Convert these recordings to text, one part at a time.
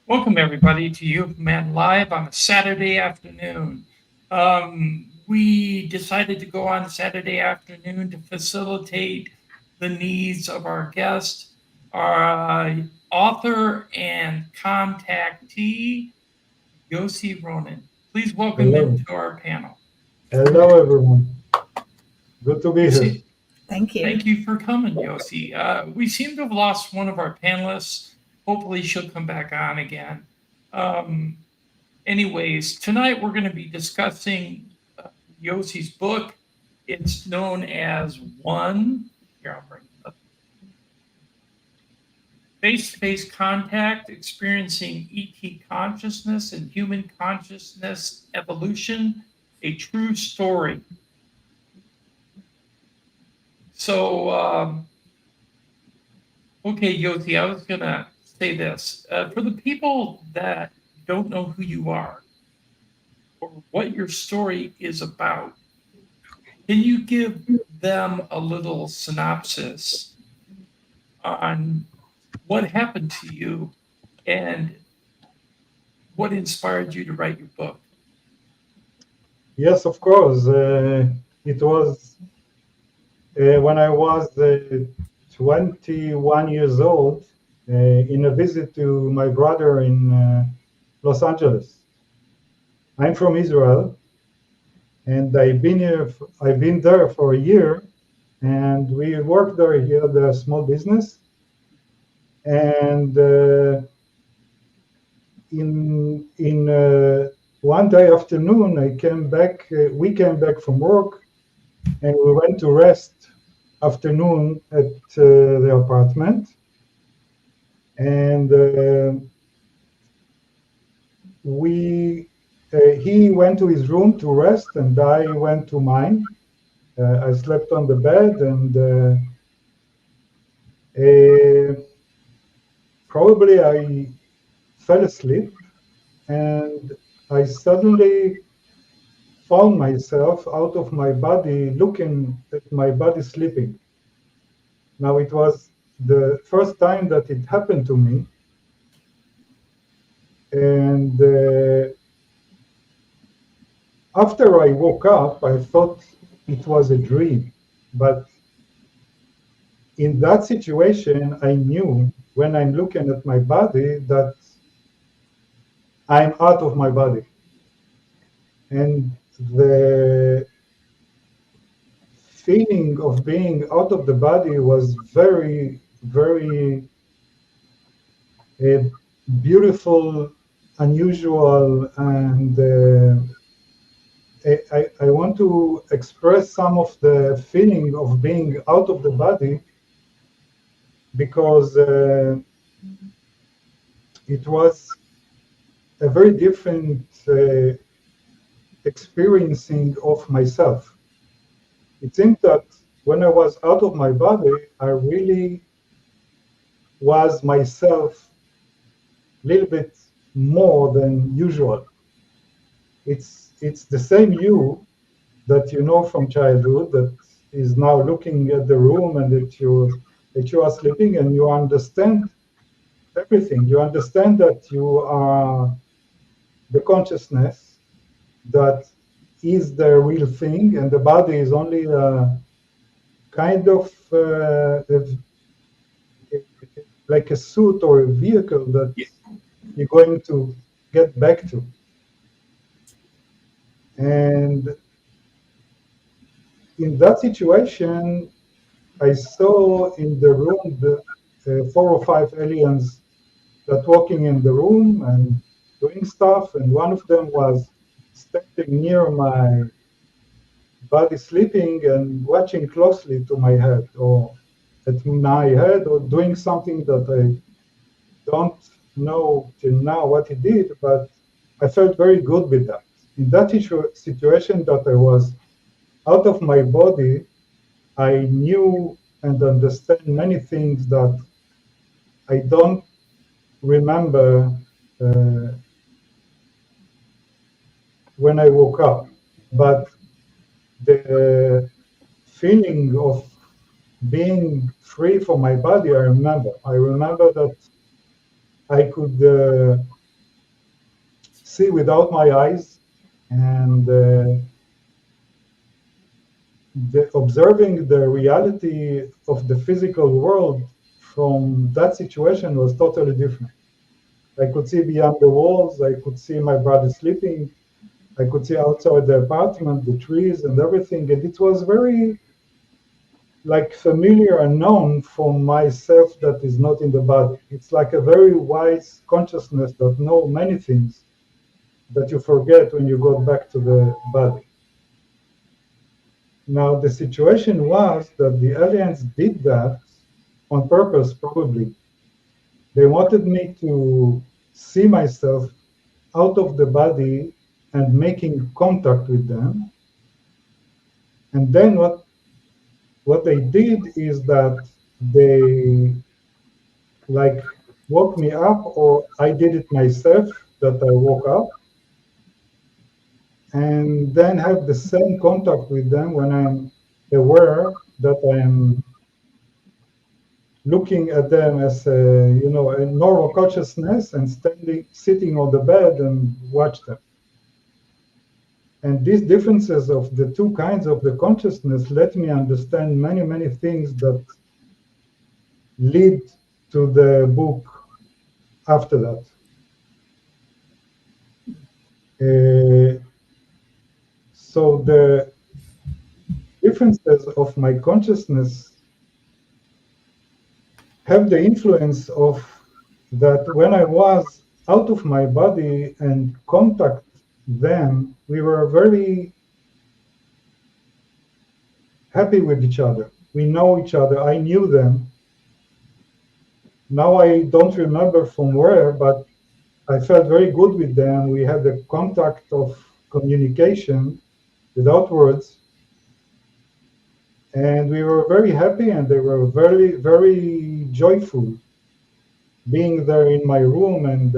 Welcome, everybody, to You Man Live on a Saturday afternoon. We decided to go on Saturday afternoon to facilitate the needs of our guest, our author and contactee, Yossi Ronen. Please welcome him Hello. to our panel. Hello, everyone. Good to be here. See, thank you for coming, Yossi. We seem to have lost one of our panelists. Hopefully, she'll come back on again. Um, Anyways, tonight we're going to be discussing Yossi's book. It's known as One. Here, I'll bring it up. Face-to-face contact, experiencing ET consciousness and human consciousness evolution, a true story. So, okay, Yossi, I was gonna say this for the people that don't know who you are or what your story is about. Can you give them a little synopsis on what happened to you and what inspired you to write your book? Yes, of course. It was when I was 21 years old in a visit to my brother in Los Angeles. I'm from Israel, and I've been there for a year, and we worked there. He had a small business, and in one day afternoon, I came back. We came back from work, and we went to rest afternoon at the apartment. And we he went to his room to rest, and I went to mine. I slept on the bed, and probably I fell asleep, and I suddenly found myself out of my body, looking at my body sleeping. Now, it was the first time that it happened to me. And after I woke up, I thought it was a dream. But in that situation, I knew when I'm looking at my body that I'm out of my body. And the feeling of being out of the body was very, very beautiful, unusual, and I want to express some of the feeling of being out of the body because it was a very different experiencing of myself. It seemed that when I was out of my body, I really was myself a little bit more than usual. It's the same you that you know from childhood that is now looking at the room and that you are sleeping, and you understand everything. You understand that you are the consciousness that is the real thing, and the body is only a kind of like a suit or a vehicle that you're going to get back to. And in that situation, I saw in the room the 4 or 5 aliens that walking in the room and doing stuff, and one of them was standing near my body sleeping and watching closely to my head or at my head or doing something that I don't know till now what he did, but I felt very good with that. In that situation that I was out of my body, I knew and understand many things that I don't remember uh, when I woke up. But the feeling of being free from my body, I remember. I remember that I could see without my eyes, and observing the reality of the physical world from that situation was totally different. I could see beyond the walls, I could see my brother sleeping, I could see outside the apartment, the trees and everything, and it was very like familiar and known for myself that is not in the body. It's like a very wise consciousness that know many things that you forget when you go back to the body. Now, the situation was that the aliens did that on purpose, probably. They wanted me to see myself out of the body and making contact with them. And then what they did is that they like woke me up, or I did it myself, that I woke up, and then have the same contact with them when I'm aware that I am looking at them as a normal consciousness and sitting on the bed and watch them. And these differences of the two kinds of the consciousness let me understand many, many things that lead to the book after that. So the differences of my consciousness have the influence of that when I was out of my body and contact them, we were very happy with each other. We know each other. I knew them. Now I don't remember from where, but I felt very good with them. We had a contact of communication without words. And we were very happy, and they were very, very joyful being there in my room and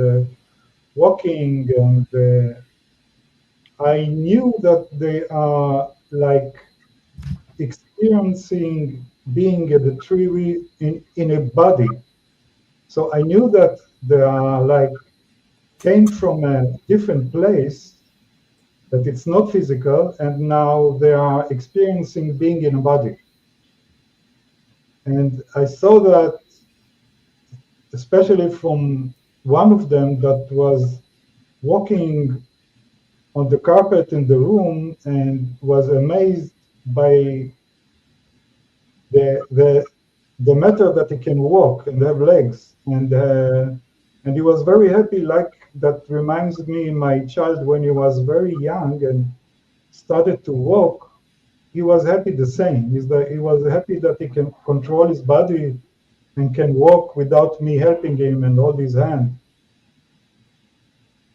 walking. And I knew that they are like experiencing being at the tree in a body. So I knew that they are like came from a different place, that it's not physical, and now they are experiencing being in a body. And I saw that especially from one of them that was walking on the carpet in the room and was amazed by the matter that he can walk and have legs, and he was very happy. Like that reminds me my child when he was very young and started to walk. He was happy the same. He was happy that he can control his body and can walk without me helping him and hold his hand.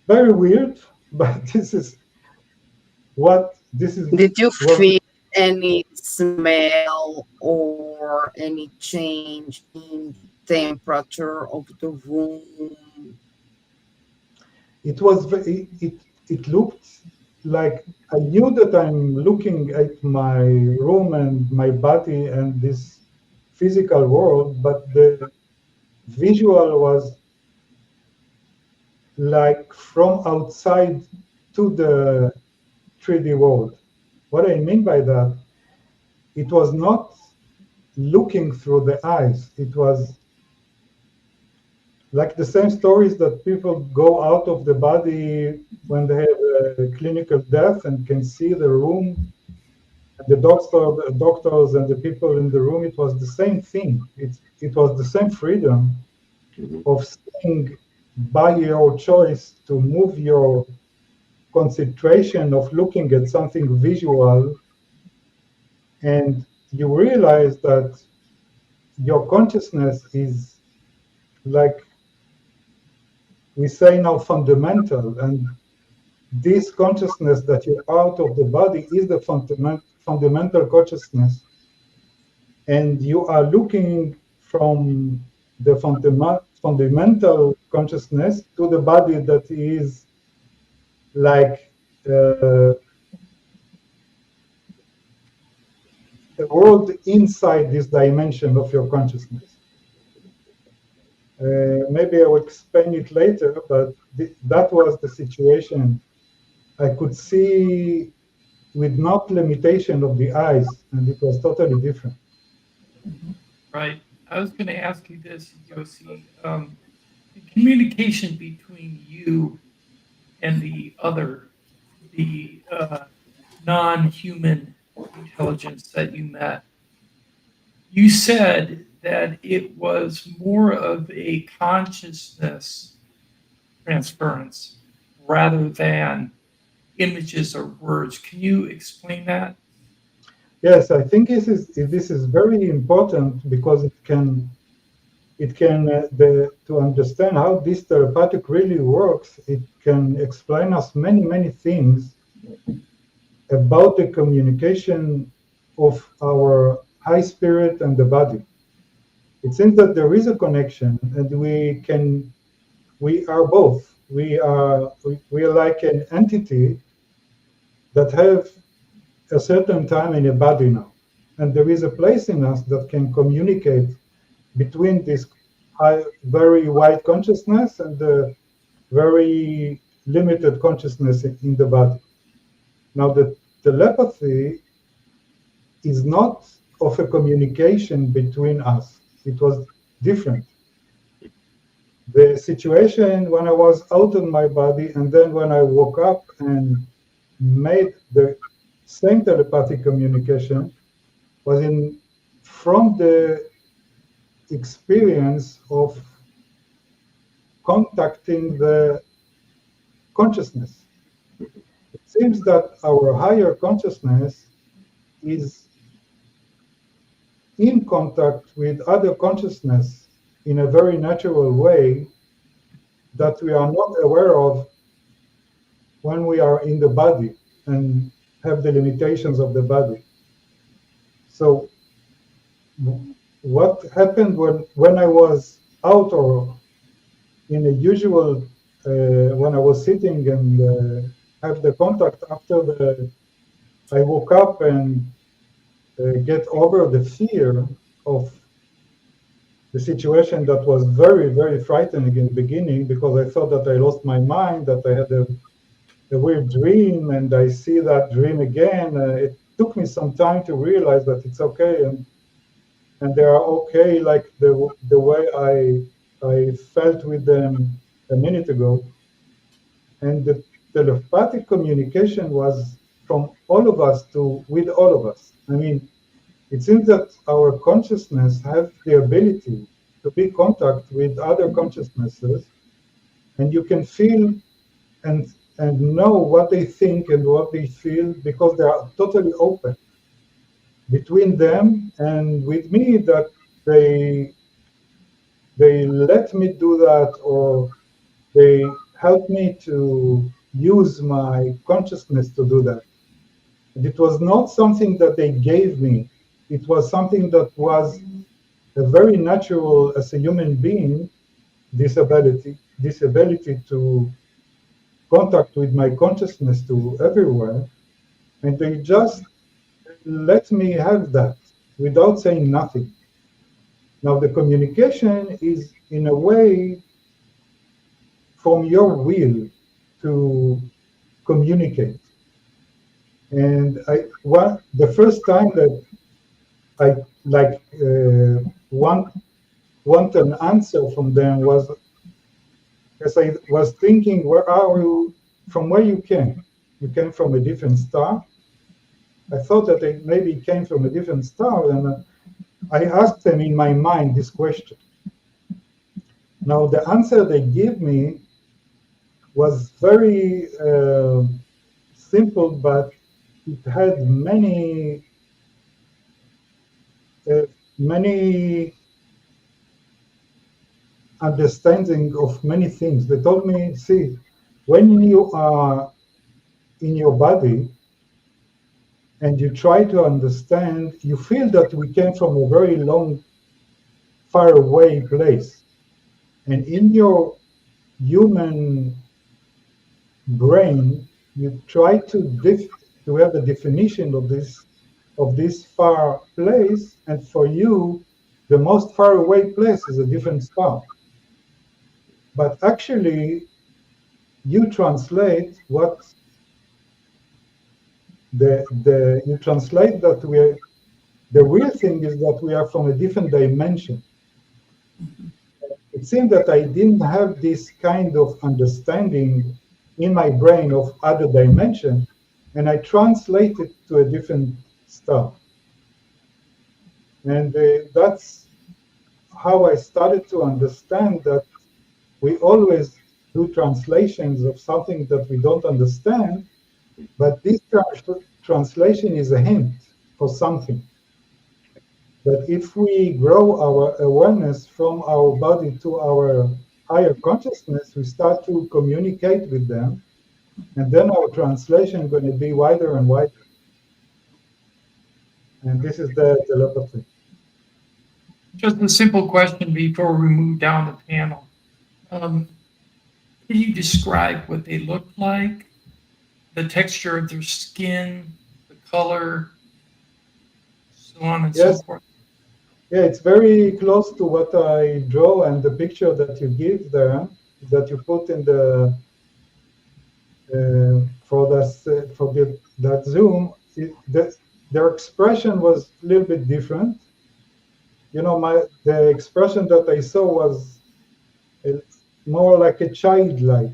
Very weird, but this is Did you what feel any smell or any change in the temperature of the room? it was. It looked like I knew that I'm looking at my room and my body and this physical world, but the visual was like from outside to the 3D world. What I mean by that, it was not looking through the eyes. It was like the same stories that people go out of the body when they have a clinical death and can see the room, and the doctors and the people in the room. It was the same thing. It was the same freedom of seeing by your choice to move your concentration of looking at something visual, and you realize that your consciousness is like we say now fundamental, and this consciousness that you're out of the body is the fundamental consciousness, and you are looking from the fundamental consciousness to the body that is like a world inside this dimension of your consciousness. Maybe I will explain it later, but that was the situation. I could see with not limitation of the eyes, and it was totally different. Right. I was going to ask you this, Yossi. The communication between you and the other, the non-human intelligence that you met, you said that it was more of a consciousness transference rather than images or words. Can you explain that? Yes, I think this is very important because to understand how this telepathic really works, it can explain us many things about the communication of our high spirit and the body. It seems that there is a connection, and we are both. We are like an entity that have a certain time in a body now, and there is a place in us that can communicate between this high, very wide consciousness and the very limited consciousness in the body. Now, the telepathy is not of a communication between us. It was different. The situation when I was out of my body, and then when I woke up and made the same telepathic communication, was from the experience of contacting the consciousness. It seems that our higher consciousness is in contact with other consciousness in a very natural way that we are not aware of when we are in the body and have the limitations of the body. So what happened when I was out or in a usual, when I was sitting and have the contact after I woke up and get over the fear of the situation that was very frightening in the beginning, because I thought that I lost my mind, that I had a weird dream, and I see that dream again. It took me some time to realize that it's okay, and they are okay, like the way I felt with them a minute ago. And the telepathic communication was from all of us with all of us. I mean, it seems that our consciousness have the ability to be in contact with other consciousnesses, and you can feel and know what they think and what they feel because they are totally open between them and with me, that they let me do that, or they help me to use my consciousness to do that. And it was not something that they gave me. It was something that was a very natural as a human being, this ability to contact with my consciousness to everywhere. And they just let me have that without saying nothing. Now, the communication is in a way from your will to communicate. And the first time that I want an answer from them was as I was thinking, where are you? From where you came? You came from a different star. I thought that they maybe came from a different star, and I asked them in my mind this question. Now, the answer they gave me was very simple, but it had many understanding of many things. They told me, see, when you are in your body and you try to understand, you feel that we came from a very long, far away place. And in your human brain, you try to have a definition of this far place, and for you, the most far away place is a different star. but actually you translate what you translate that the real thing is that we are from a different dimension. It seemed that I didn't have this kind of understanding in my brain of other dimension, and I translated to a different stuff. And that's how I started to understand that we always do translations of something that we don't understand, but this translation is a hint for something. That if we grow our awareness from our body to our higher consciousness, we start to communicate with them, and then our translation is going to be wider and wider. And this is the telepathy. Just a simple question before we move down the panel. Can you describe what they look like, the texture of their skin, the color, so on and so Yes, forth? yeah, it's very close to what I draw and the picture that you give there, that you put in the that Zoom. Their expression was a little bit different. You know, the expression that I saw was more like a childlike,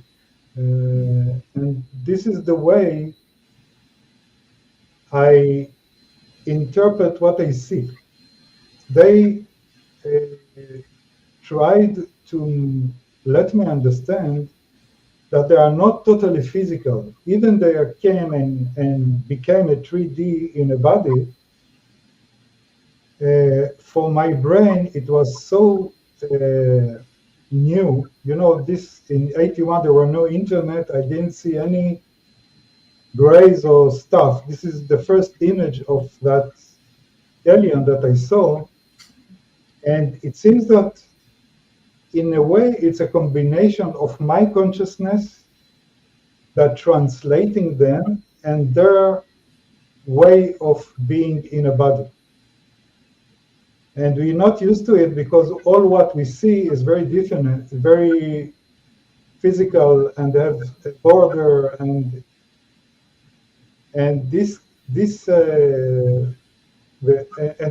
and this is the way I interpret what I see. They tried to let me understand that they are not totally physical. Even they came and became a 3D in a body. For my brain, it was so new. You know, this in 81, there were no internet. I didn't see any grays or stuff. This is the first image of that alien that I saw. And it seems that in a way, it's a combination of my consciousness that translating them and their way of being in a body. And we're not used to it because all what we see is very different, very physical, and have a border, and and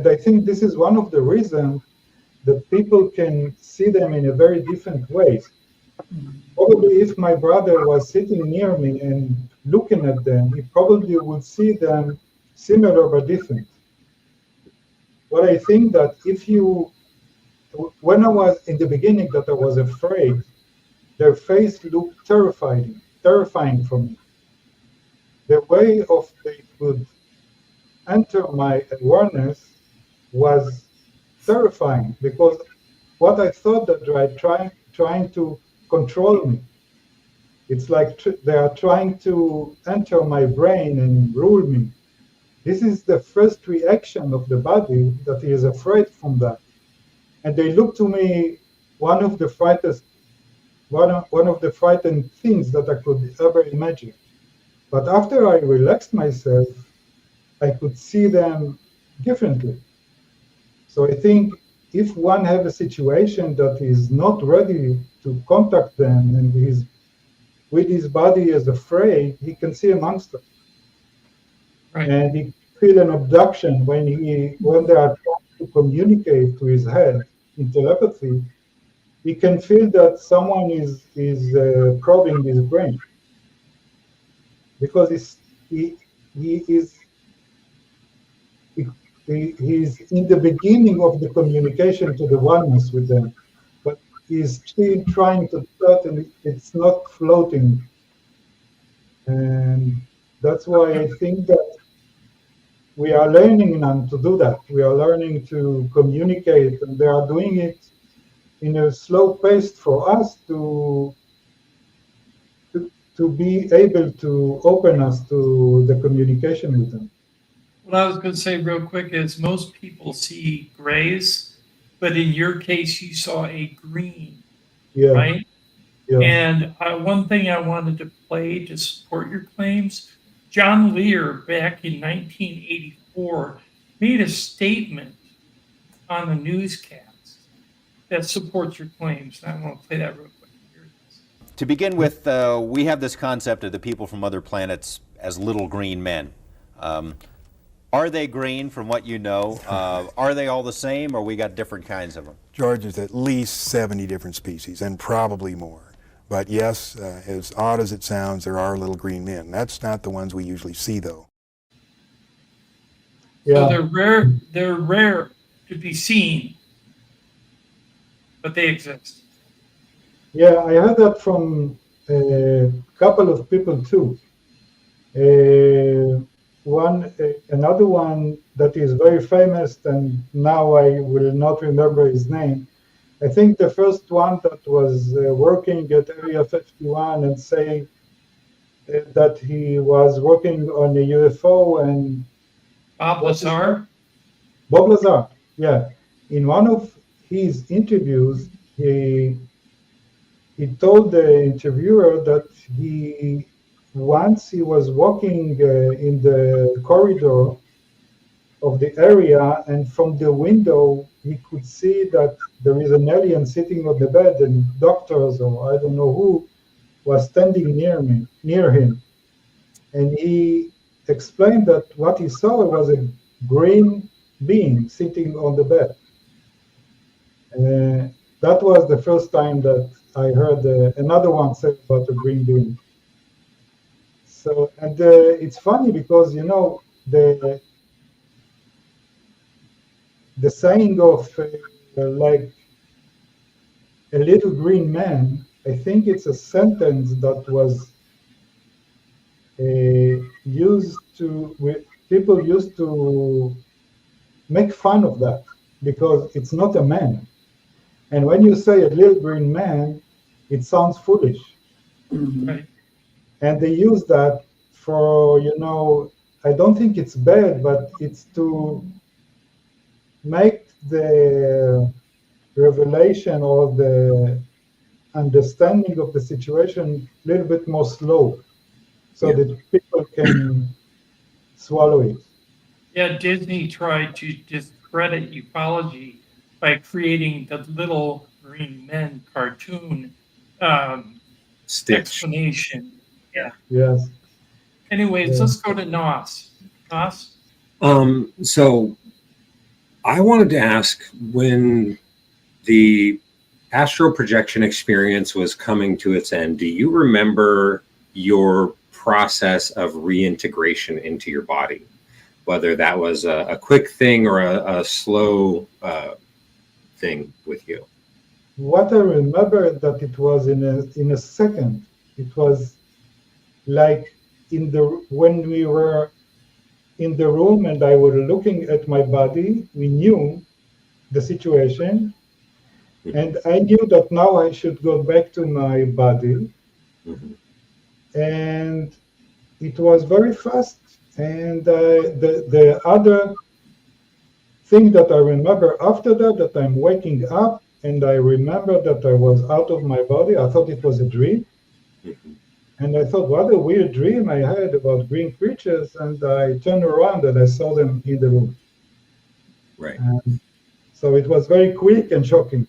I think this is one of the reasons that people can see them in a very different ways. Probably if my brother was sitting near me and looking at them, he probably would see them similar but different. But I think that when I was in the beginning that I was afraid, their face looked terrifying for me. The way of they could enter my awareness was terrifying because what I thought that they're trying to control me. It's like they are trying to enter my brain and rule me. This is the first reaction of the body that he is afraid from that. And they look to me one of the frightened things that I could ever imagine. But after I relaxed myself, I could see them differently. So I think if one have a situation that is not ready to contact them and he's with his body is afraid, he can see a monster. Right. And he feel an abduction when they are trying to communicate to his head in telepathy. He can feel that someone is probing his brain because he is he's in the beginning of the communication to the oneness with them, but he's still trying to start and it's not floating. And that's why I think that we are learning now to do that. We are learning to communicate, and they are doing it in a slow pace for us to be able to open us to the communication with them. What I was going to say real quick is most people see grays, but in your case, you saw a green, Yeah, right? yeah, And one thing I wanted to play to support your claims, John Lear back in 1984 made a statement on the newscast that supports your claims. And I want to play that real quick. Here To begin with, we have this concept of the people from other planets as little green men. Are they green from what you know? Are they all the same, or we got different kinds of them? George, there's at least 70 different species, and probably more. But yes, as odd as it sounds, there are little green men. That's not the ones we usually see, though. So Yeah, they're rare. They're rare to be seen, but they exist. yeah, I heard that from a couple of people too. Another one that is very famous, and now I will not remember his name. I think the first one that was working at Area 51 and say that he was working on a UFO, and Bob Lazar. Bob Lazar, yeah. In one of his interviews, he told the interviewer that once he was walking in the corridor of the area, and from the window he could see that there is an alien sitting on the bed, and doctors or I don't know who was standing near him, and he explained that what he saw was a green being sitting on the bed. That was the first time that I heard another one say about a green being. So, and it's funny because, you know, the saying of like a little green man, I think it's a sentence that was people used to make fun of that because it's not a man. And when you say a little green man, it sounds foolish. Right. And they use that for, you know, I don't think it's bad, but it's to make the revelation or the understanding of the situation a little bit more slow so that people can swallow it. Yeah, Disney tried to discredit ufology by creating the Little Green Men cartoon explanation. Yeah. Yes. Anyways, Yeah. let's go to Nos. Nos? So I wanted to ask, when the astral projection experience was coming to its end, do you remember your process of reintegration into your body? Whether that was a quick thing or a slow thing with you? What I remember that it was in a second. It was like when we were in the room and I was looking at my body, we knew the situation, and I knew that now I should go back to my body. Mm-hmm. And it was very fast. And the other thing that I remember after that I'm waking up and I remember that I was out of my body. I thought it was a dream. Mm-hmm. And I thought, what a weird dream I had about green creatures. And I turned around and I saw them in the room. Right. So it was very quick and shocking.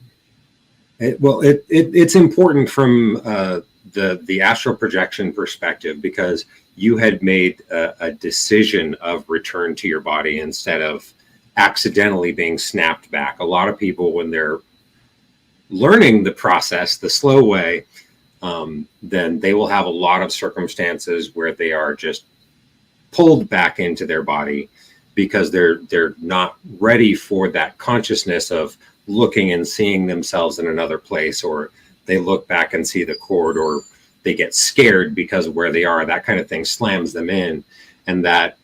It's important from the astral projection perspective, because you had made a decision of return to your body instead of accidentally being snapped back. A lot of people, when they're learning the process the slow way, then they will have a lot of circumstances where they are just pulled back into their body because they're not ready for that consciousness of looking and seeing themselves in another place, or they look back and see the cord, or they get scared because of where they are. That kind of thing slams them in, and that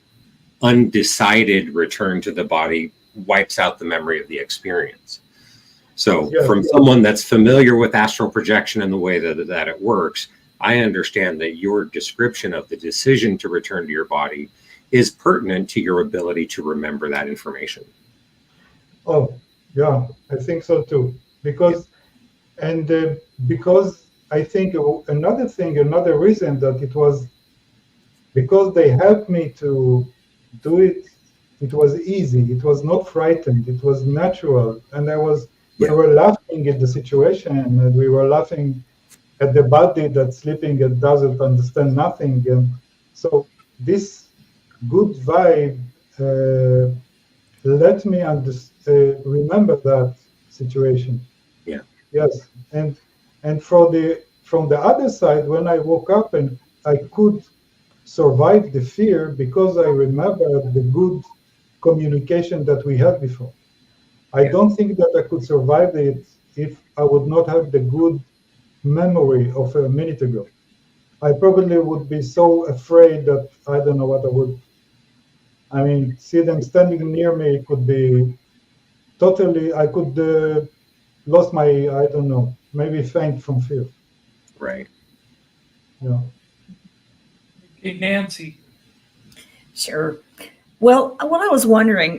undecided return to the body wipes out the memory of the experience. So from someone that's familiar with astral projection and the way that it works, I understand that your description of the decision to return to your body is pertinent to your ability to remember that information. Oh, yeah, I think so too. Because I think another reason that it was because they helped me to do it. It was easy. It was not frightened. It was natural, and we were laughing at the situation, and we were laughing at the body that's sleeping and doesn't understand nothing. And so this good vibe let me remember that situation. Yeah. Yes, and from the other side, when I woke up and I could survive the fear because I remember the good communication that we had before. I don't think that I could survive it if I would not have the good memory of a minute ago. I probably would be so afraid that I don't know what I would. I mean, see them standing near me could be totally. I could lost my. I don't know. Maybe faint from fear. Right. Yeah. Okay, Nancy. Sure. Well, what I was wondering,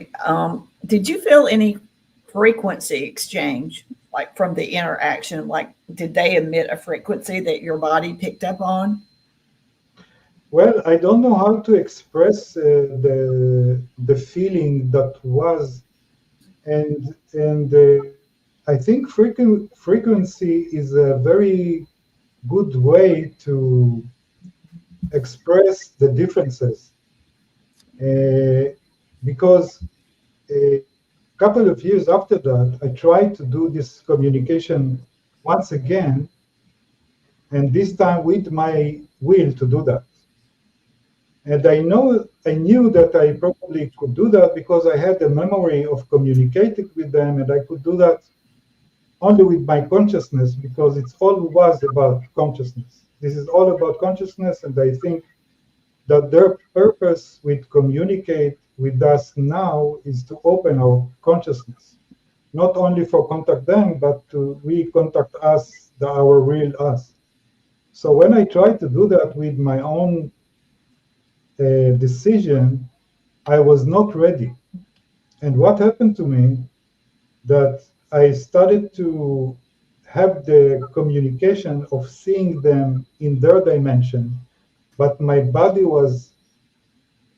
did you feel any frequency exchange, like from the interaction? Like, did they emit a frequency that your body picked up on? Well, I don't know how to express the feeling that was, and I think frequency is a very good way to express the differences, because a couple of years after that, I tried to do this communication once again, and this time with my will to do that. And I knew that I probably could do that because I had the memory of communicating with them, and I could do that only with my consciousness because it's all was about consciousness. This is all about consciousness, and I think that their purpose with communicate with us now is to open our consciousness, not only for contact them, but to recontact us, our real us. So when I tried to do that with my own decision, I was not ready. And what happened to me, that I started to have the communication of seeing them in their dimension, but my body was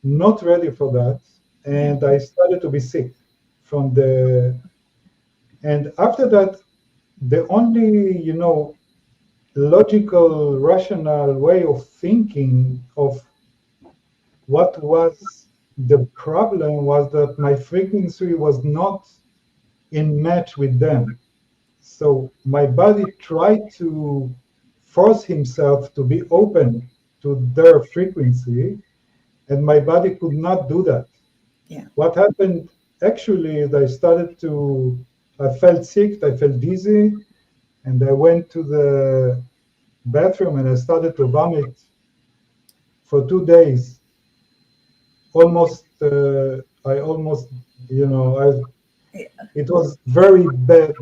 not ready for that. And I started to be sick from and after that, the only, logical, rational way of thinking of what was the problem was that my frequency was not in match with them. So my body tried to force himself to be open to their frequency, and my body could not do that. Yeah. What happened actually is I felt sick, I felt dizzy, and I went to the bathroom and I started to vomit for 2 days. It was very bad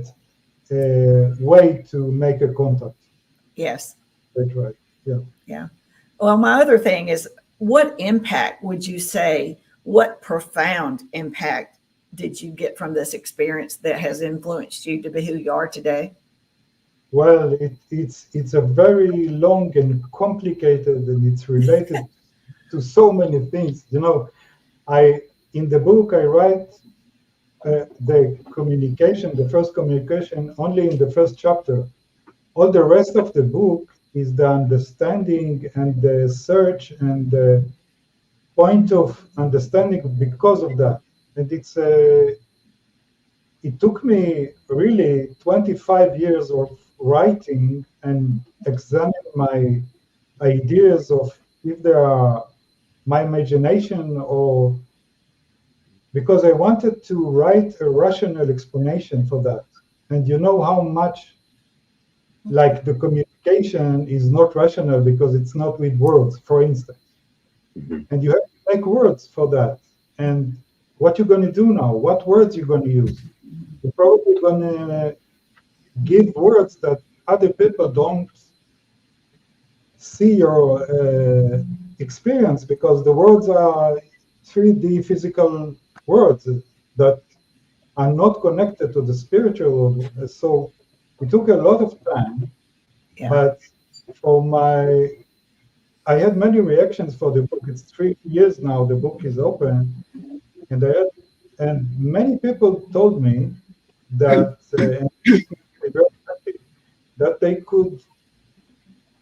way to make a contact. Yes. That's right. Yeah. Yeah. Well, my other thing is, what impact would you say, what profound impact did you get from this experience that has influenced you to be who you are today? Well, it's a very long and complicated, and it's related to so many things. In the book I write the first communication only in the first chapter. All the rest of the book is the understanding and the search and the point of understanding because of that. And it took me really 25 years of writing and examining my ideas of if they are my imagination or because I wanted to write a rational explanation for that. And you know how much like the communication is not rational because it's not with words, for instance. Mm-hmm. And you have to make words for that. And what you're going to do now, what words you're going to use. You're probably going to give words that other people don't see your experience because the words are 3D physical words that are not connected to the spiritual world. So it took a lot of time, but I had many reactions for the book. It's 3 years now, the book is open. And many people told me that, that they could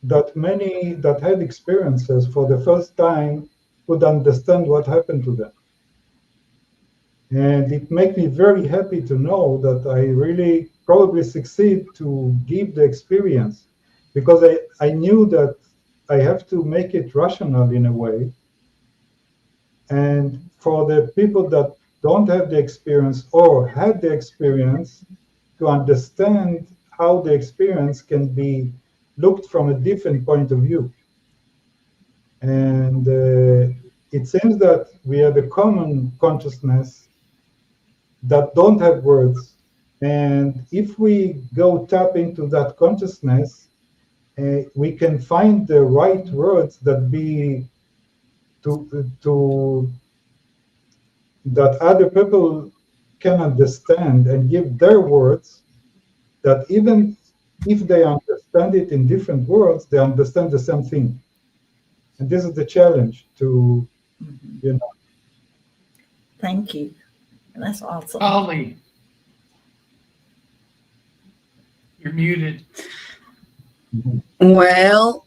that many that had experiences for the first time could understand what happened to them. And it made me very happy to know that I really probably succeed to give the experience, because I knew that I have to make it rational in a way. And for the people that don't have the experience or had the experience, to understand how the experience can be looked from a different point of view. And it seems that we have a common consciousness that don't have words. And if we go tap into that consciousness, we can find the right words that be to that other people can understand, and give their words that even if they understand it in different words, they understand the same thing. And this is the challenge to, you know. Thank you. That's awesome. Ollie, you're muted. Well,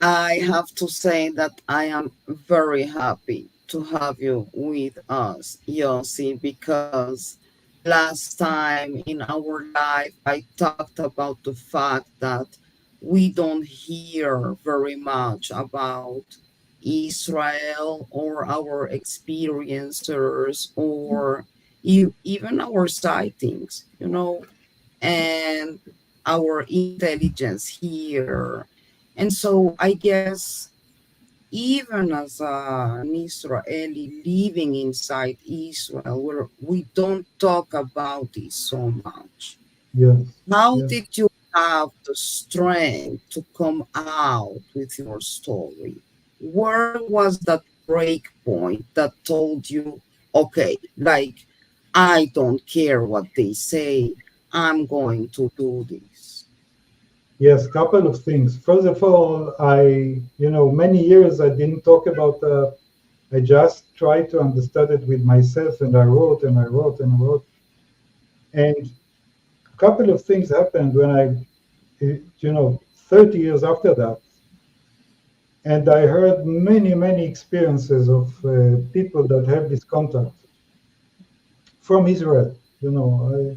I have to say that I am very happy to have you with us, Yossi, because last time in our life I talked about the fact that we don't hear very much about Israel or our experiencers or even our sightings, and our intelligence here. And so I guess even as an Israeli living inside Israel, where we don't talk about this so much. Yes. How Yes. did you have the strength to come out with your story? Where was that break point that told you, okay, like, I don't care what they say, I'm going to do this? Yes, couple of things. First of all, many years I didn't talk about that. I just tried to understand it with myself, and I wrote and I wrote and I wrote. And a couple of things happened when 30 years after that. And I heard many, many experiences of people that have this contact from Israel. A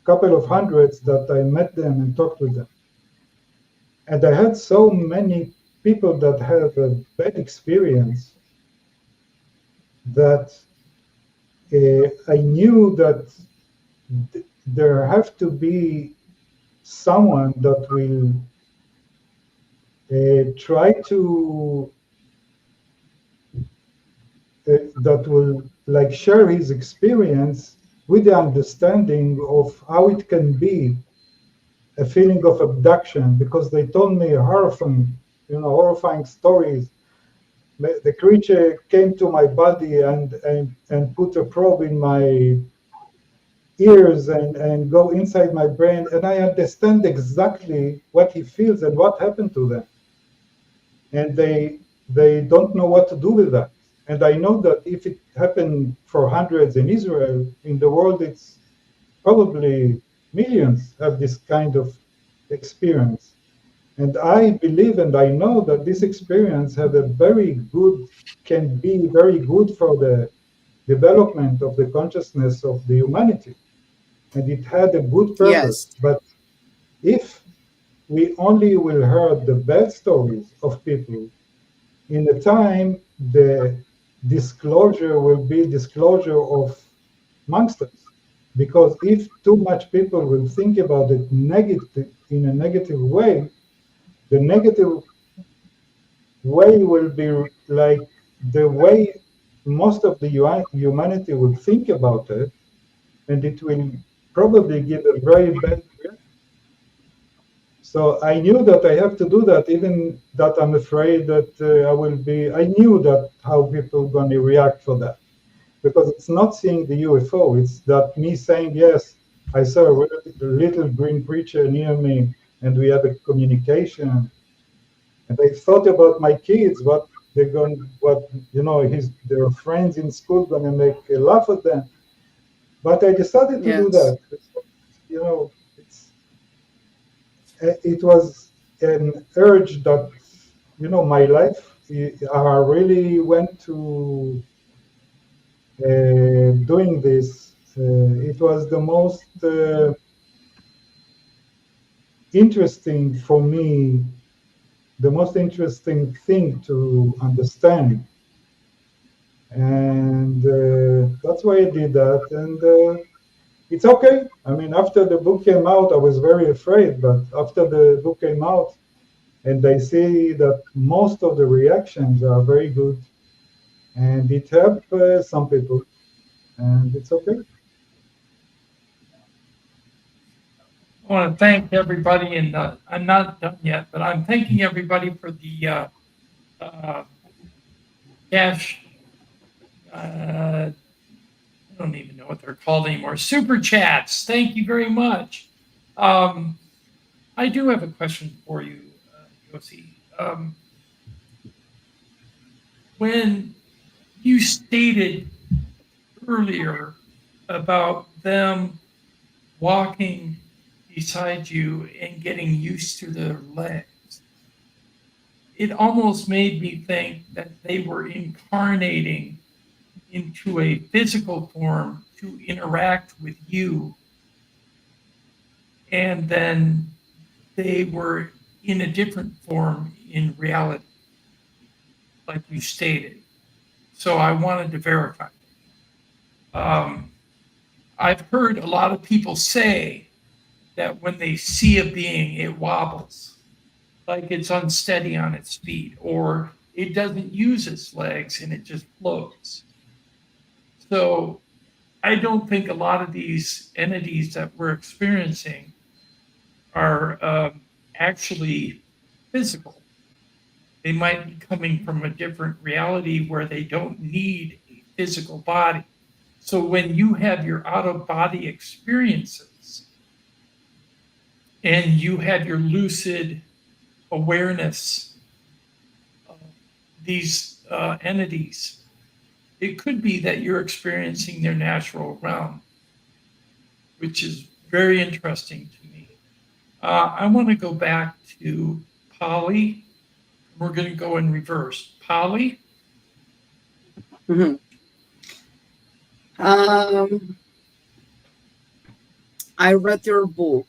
couple of hundreds that I met them and talked with them. And I had so many people that have a bad experience that I knew that there have to be someone that will try to that will like share his experience with the understanding of how it can be a feeling of abduction, because they told me horrifying stories. The creature came to my body and put a probe in my ears and go inside my brain, and I understand exactly what he feels and what happened to them. And they don't know what to do with that. And I know that if it happened for hundreds in Israel, in the world it's probably millions have this kind of experience. And I believe and I know that this experience can be very good for the development of the consciousness of the humanity. And it had a good purpose. Yes. But if we only will hear the bad stories of people, in a time the disclosure will be disclosure of monsters. Because if too much people will think about it in a negative way, the negative way will be like the way most of the humanity will think about it, and it will probably give a very bad reaction. So I knew that I have to do that, even that I'm afraid that I knew that how people are going to react for that. Because it's not seeing the UFO, it's that me saying, yes, I saw a little green creature near me and we have a communication. And I thought about my kids, their friends in school gonna make a laugh at them. But I decided to do Yes. that. It's it was an urge that, my life, I really went to doing this. It was the most interesting for me, the most interesting thing to understand. And that's why I did that. And it's okay. I mean, after the book came out, I was very afraid, but after the book came out, and I see that most of the reactions are very good, and it helped some people, and it's okay. I want to thank everybody, and I'm not done yet, but I'm thanking everybody for the cash. I don't even know what they're called anymore. Super chats. Thank you very much. I do have a question for you, Yossi. When you stated earlier about them walking beside you and getting used to their legs, it almost made me think that they were incarnating into a physical form to interact with you, and then they were in a different form in reality, like you stated. So I wanted to verify. I've heard a lot of people say that when they see a being, it wobbles, like it's unsteady on its feet, or it doesn't use its legs and it just floats. So I don't think a lot of these entities that we're experiencing are actually physical. They might be coming from a different reality where they don't need a physical body. So when you have your out-of-body experiences and you have your lucid awareness of these entities, it could be that you're experiencing their natural realm, which is very interesting to me. I want to go back to Polly. We're going to go in reverse. Polly? Mhm. I read your book,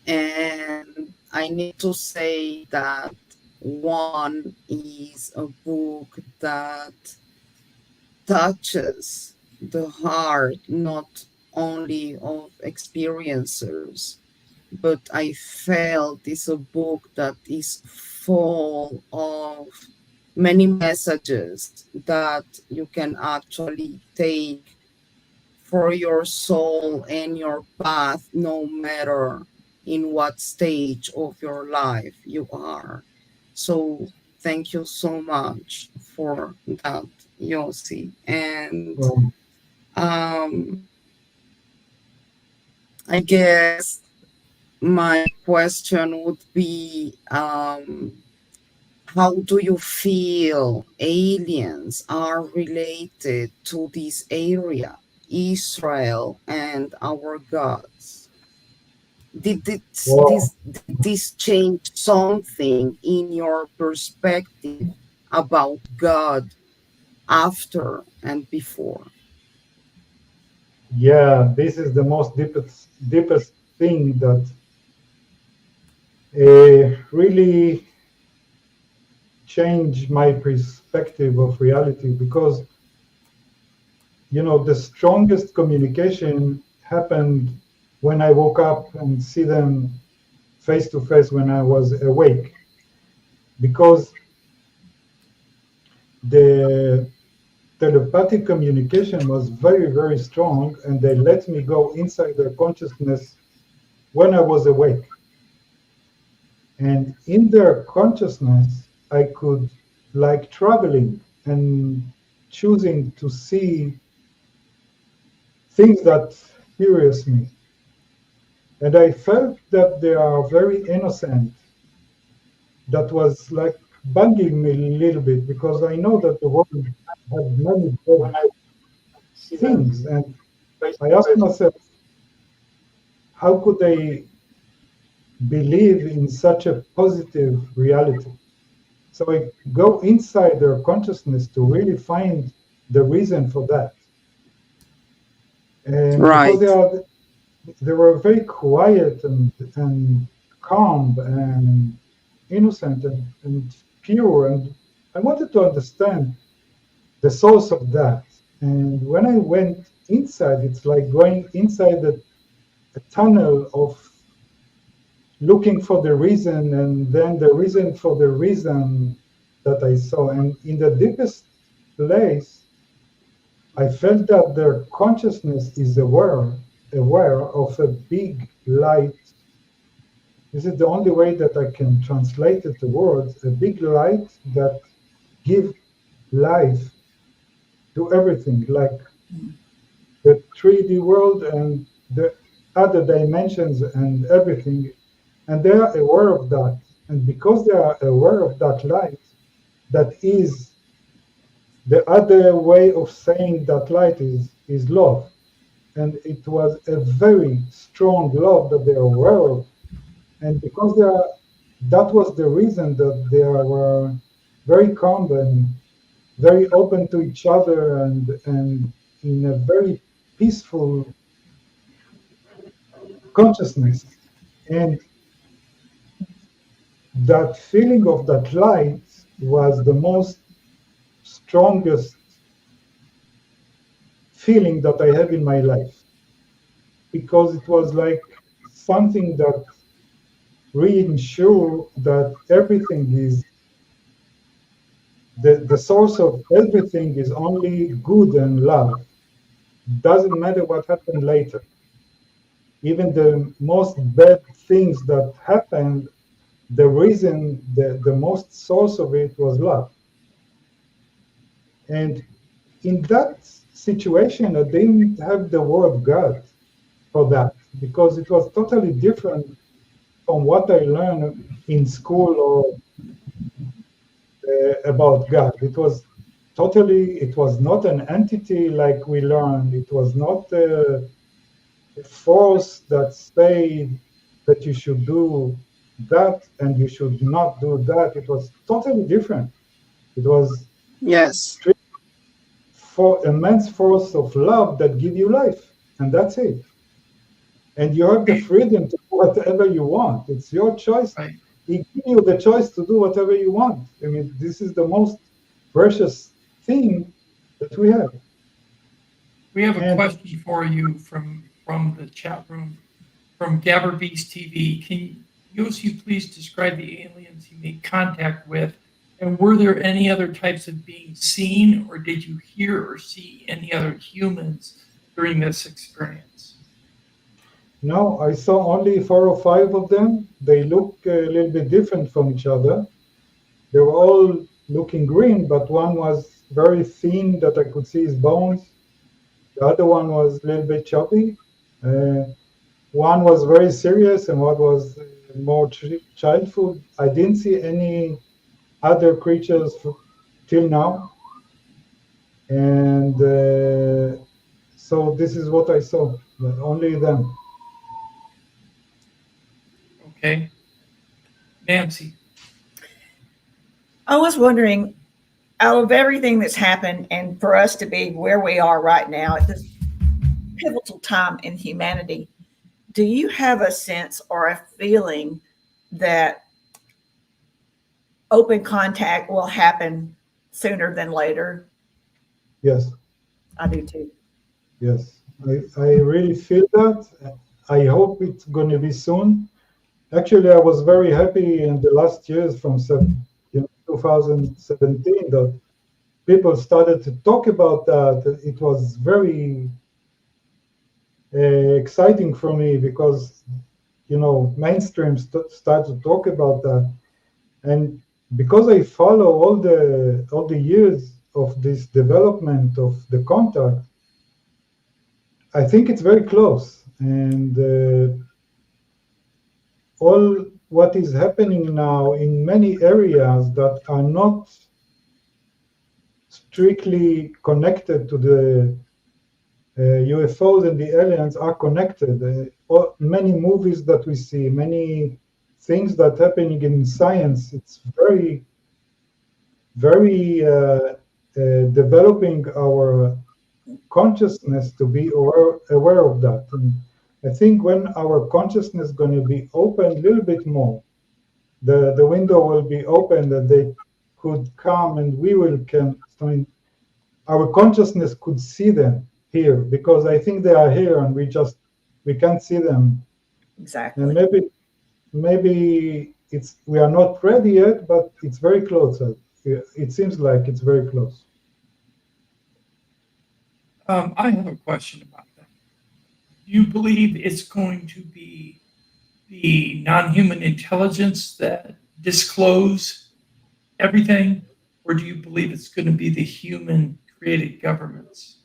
and I need to say that one is a book that touches the heart not only of experiencers, but I felt it's a book that is full of many messages that you can actually take for your soul and your path, no matter in what stage of your life you are. So thank you so much for that, Yossi. And Um, um, I guess my question would be, how do you feel aliens are related to this area, Israel and our gods? well, Did this change something in your perspective about God after and before? yeah, this is the most deepest thing that really changed my perspective of reality, because the strongest communication happened when I woke up and see them face to face when I was awake, because the telepathic communication was very, very strong, and they let me go inside their consciousness when I was awake. And in their consciousness, I could, like, traveling and choosing to see things that curious me. And I felt that they are very innocent. That was like bugging me a little bit, because I know that the world has many bad things. And I asked myself, how could they believe in such a positive reality. So I go inside their consciousness to really find the reason for that. And because Right. they were very quiet and calm and innocent and pure, and I wanted to understand the source of that. And when I went inside, it's like going inside a tunnel of looking for the reason, and then the reason for the reason that I saw. And in the deepest place, I felt that their consciousness is aware of a big light. This is the only way that I can translate it to words, a big light that gives life to everything, like the 3D world and the other dimensions and everything. And they are aware of that. And because they are aware of that light, that is the other way of saying that light is love. And it was a very strong love that they are aware of. And because that was the reason that they were very calm and very open to each other and in a very peaceful consciousness. And that feeling of that light was the most strongest feeling that I have in my life, because it was like something that reinsured that everything is the source of everything is only good and love. Doesn't matter what happened later. Even the most bad things that happened, the reason, the most source of it was love. And in that situation, I didn't have the word God for that, because it was totally different from what I learned in school or about God. It was not an entity like we learned. It was not a force that said that you should do that and you should not do that. It was totally different. It was Yes. for immense force of love that give you life, and that's it. And you have the freedom to do whatever you want. It's your choice. Right. He gives you the choice to do whatever you want. I mean, this is the most precious thing that we have. We have a And question for you from the chat room from Gabber Beast TV. Can Yossi please describe the aliens you made contact with, and were there any other types of beings seen, or did you hear or see any other humans during this experience? no, I saw only 4 or 5 of them. They look a little bit different from each other. They were all looking green, but one was very thin that I could see his bones. The other one was a little bit chubby. One was very serious and one was more childful. I didn't see any other creatures till now. And so this is what I saw, only them. Okay. Nancy. I was wondering, out of everything that's happened, and for us to be where we are right now at this pivotal time in humanity, do you have a sense or a feeling that open contact will happen sooner than later? Yes. I do too. Yes, I really feel that. I hope it's going to be soon. Actually, I was very happy in the last years from 2017 that people started to talk about that. It was very exciting for me because, mainstream started to talk about that. And because I follow all the years of this development of the contact, I think it's very close, and all what is happening now in many areas that are not strictly connected to the UFOs and the aliens are connected. Many movies that we see, many things that happening in science. It's very, very developing our consciousness to be aware of that. And I think when our consciousness is going to be open a little bit more, the window will be open that they could come and our consciousness could see them here, because I think they are here and we can't see them. Exactly. And maybe we are not ready yet, but it's very close. It seems like it's very close. I have a question about that. Do you believe it's going to be the non-human intelligence that disclose everything, or do you believe it's going to be the human-created governments?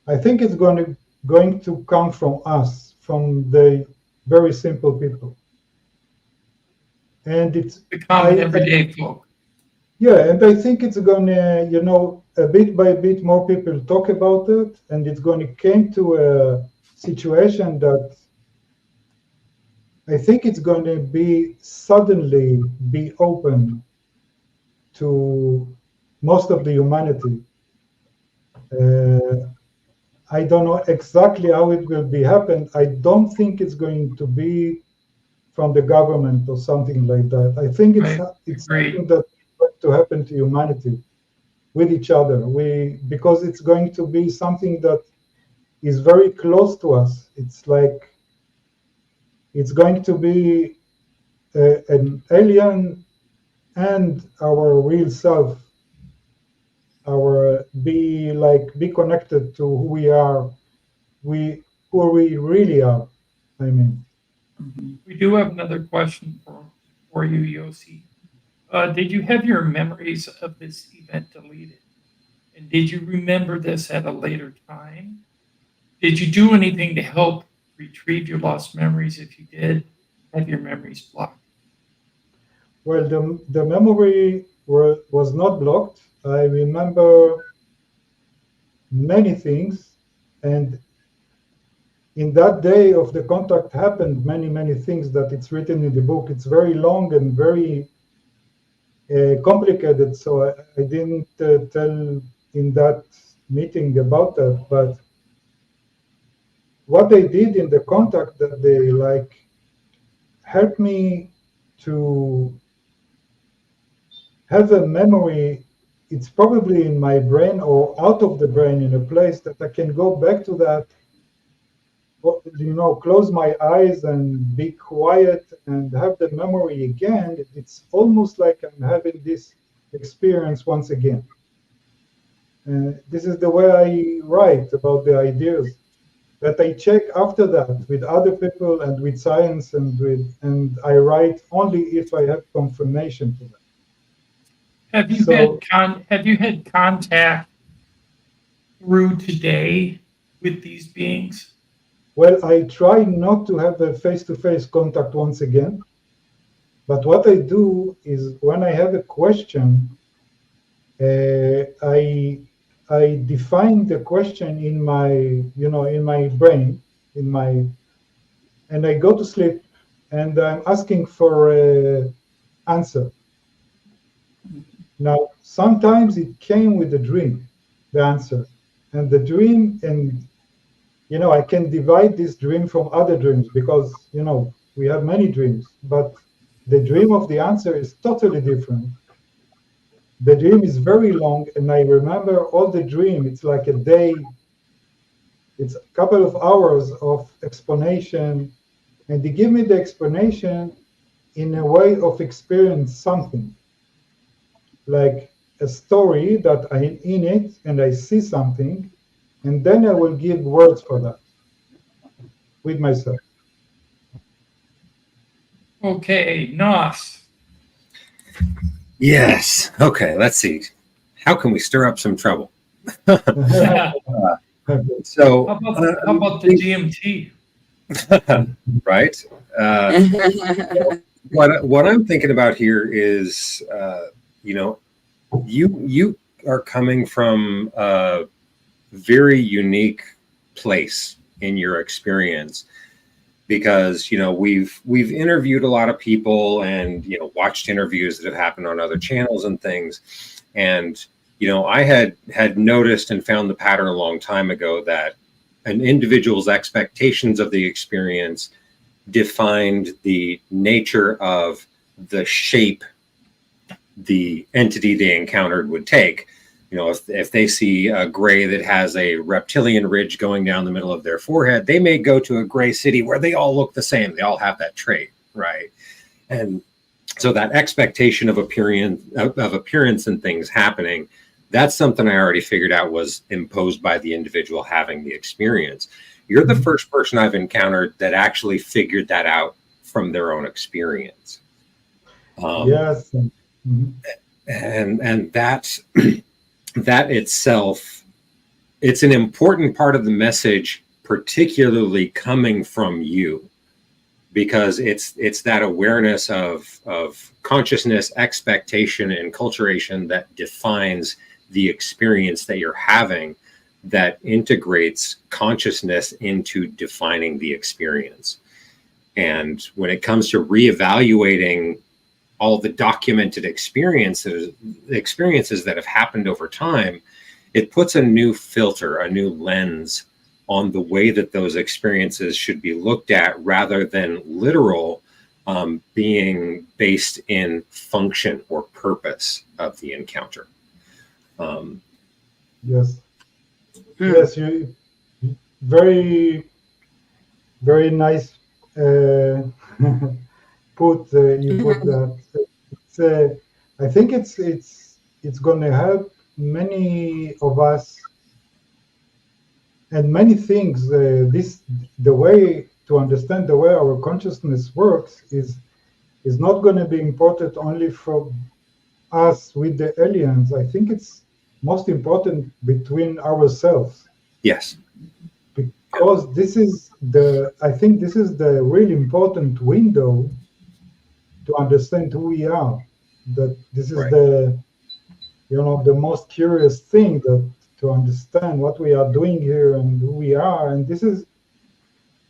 I think it's going to come from us, from the very simple people. And it's The common everyday folk. Yeah, and I think it's going to, a bit by bit, more people talk about it, and it's going to come to a situation that I think it's going to be suddenly be open to most of the humanity. I don't know exactly how it will be happen. I don't think it's going to be from the government or something like that. I think it's something that's going to happen to humanity with each other. Because it's going to be something that is very close to us. It's like it's going to be an alien and our real self. Be connected to who we are, who we really are. I mean. We do have another question for you, Yossi. Did you have your memories of this event deleted? And did you remember this at a later time? Did you do anything to help retrieve your lost memories? If you did, have your memories blocked? Well, the memory was not blocked. I remember many things, and in that day of the contact happened many things that it's written in the book. It's very long and very complicated, so I didn't tell in that meeting about that. But what they did in the contact, that they helped me to have a memory. It's probably in my brain or out of the brain, in a place that I can go back to that, close my eyes and be quiet and have the memory again. It's almost like I'm having this experience once again. This is the way I write about the ideas, that I check after that with other people and with science, and I write only if I have confirmation to that. Have you had contact through today with these beings? Well, I try not to have a face-to-face contact once again, but what I do is when I have a question, I define the question in my brain, and I go to sleep, and I'm asking for an answer. Now, sometimes it came with a dream, the answer, and the dream, and I can divide this dream from other dreams, because we have many dreams, but the dream of the answer is totally different. The dream is very long, and I remember all the dream. It's like a day. It's a couple of hours of explanation, and they give me the explanation in a way of experience something, like a story that I'm in it and I see something, and then I will give words for that with myself. Okay, Nos. Yes. Okay, let's see. How can we stir up some trouble? So, how about the GMT? Right? What I'm thinking about here is, you are coming from a very unique place in your experience. because we've interviewed a lot of people and watched interviews that have happened on other channels and things, and I had noticed and found the pattern a long time ago that an individual's expectations of the experience defined the nature of the shape the entity they encountered would take. If they see a gray that has a reptilian ridge going down the middle of their forehead, they may go to a gray city where they all look the same. They all have that trait, right? And so that expectation of appearance and things happening, that's something I already figured out was imposed by the individual having the experience. You're the first person I've encountered that actually figured that out from their own experience. Yes. Mm-hmm. And that's that itself, it's an important part of the message, particularly coming from you, because it's that awareness of consciousness, expectation, and enculturation that defines the experience that you're having, that integrates consciousness into defining the experience. And when it comes to reevaluating all the documented experiences that have happened over time, it puts a new filter, a new lens on the way that those experiences should be looked at, rather than literal, being based in function or purpose of the encounter. Yes. Yes, you very, very nice put that. It's, I think it's going to help many of us and many things. The way to understand the way our consciousness works is not going to be important only for us with the aliens. I think it's most important between ourselves. Yes. Because I think this is the really important window to understand who we are. That this is the most curious thing, that to understand what we are doing here and who we are. And this is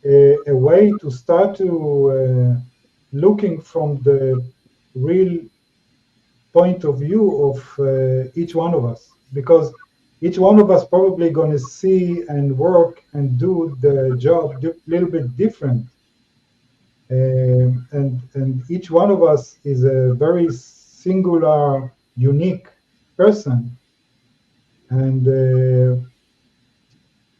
a way to start to looking from the real point of view of each one of us, because each one of us probably going to see and work and do the job a little bit different. And each one of us is a very singular, unique person. And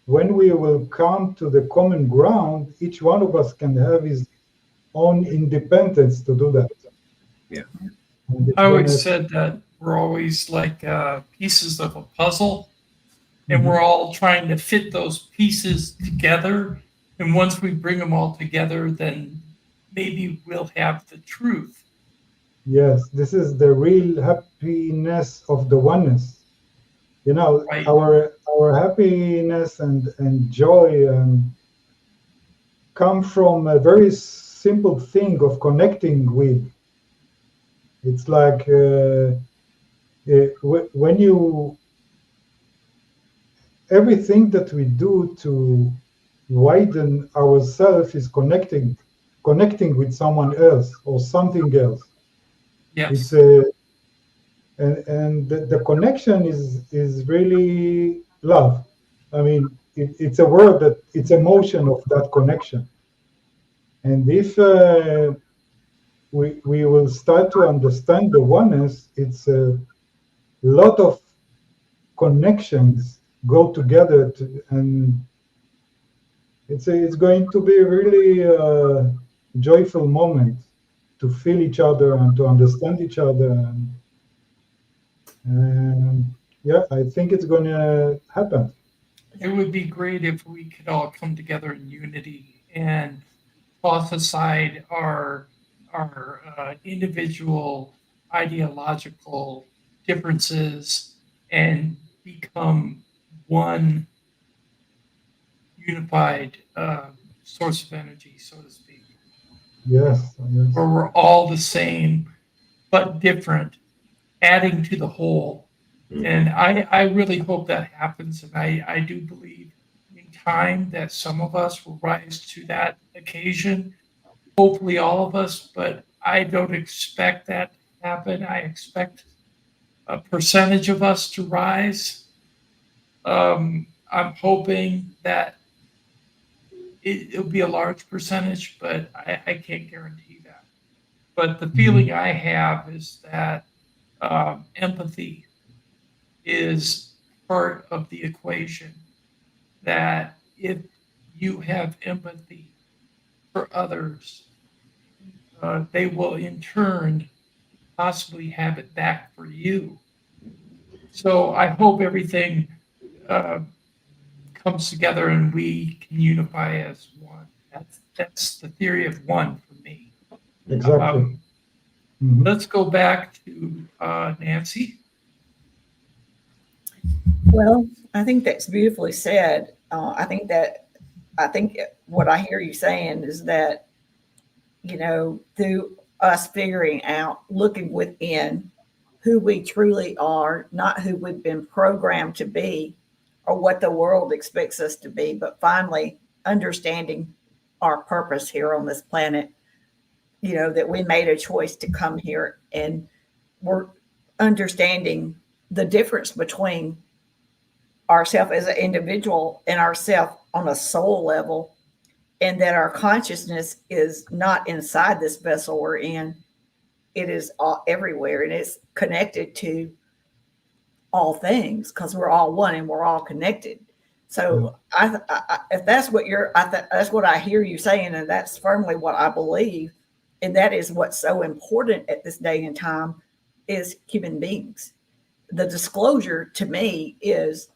when we will come to the common ground, each one of us can have his own independence to do that. Yeah. I always said that we're always like pieces of a puzzle, and we're all trying to fit those pieces together. And once we bring them all together, then maybe we'll have the truth. Yes, this is the real happiness of the oneness. Right. Our happiness and joy come from a very simple thing of connecting with. It's like when everything that we do to widen ourselves is connecting with someone else or something else. Yes. It's and the connection is really love. I mean, it's a word that it's emotion of that connection. And if we will start to understand the oneness, it's a lot of connections go together, and it's going to be a really joyful moment to feel each other and to understand each other. And yeah, I think it's going to happen. It would be great if we could all come together in unity and toss aside our individual ideological differences and become one unified source of energy, so to speak. Yes. Where we're all the same but different, adding to the whole. And I really hope that happens. And I do believe in time that some of us will rise to that occasion. Hopefully all of us, but I don't expect that to happen. I expect a percentage of us to rise. I'm hoping that it'll be a large percentage, but I can't guarantee that. But the feeling I have is that empathy is part of the equation. That if you have empathy for others, they will in turn possibly have it back for you. So I hope everything uh, comes together and we can unify as one. That's the theory of one for me. Exactly. Let's go back to Nancy. Well, I think that's beautifully said. I think what I hear you saying is that, through us figuring out, looking within who we truly are, not who we've been programmed to be or what the world expects us to be, but finally understanding our purpose here on this planet, that we made a choice to come here, and we're understanding the difference between ourself as an individual and ourself on a soul level, and that our consciousness is not inside this vessel we're in. It is all, everywhere, and it's connected to all things because we're all one and we're all connected. So if that's what that's what I hear you saying, and that's firmly what I believe, and that is what's so important at this day and time is human beings. The disclosure to me is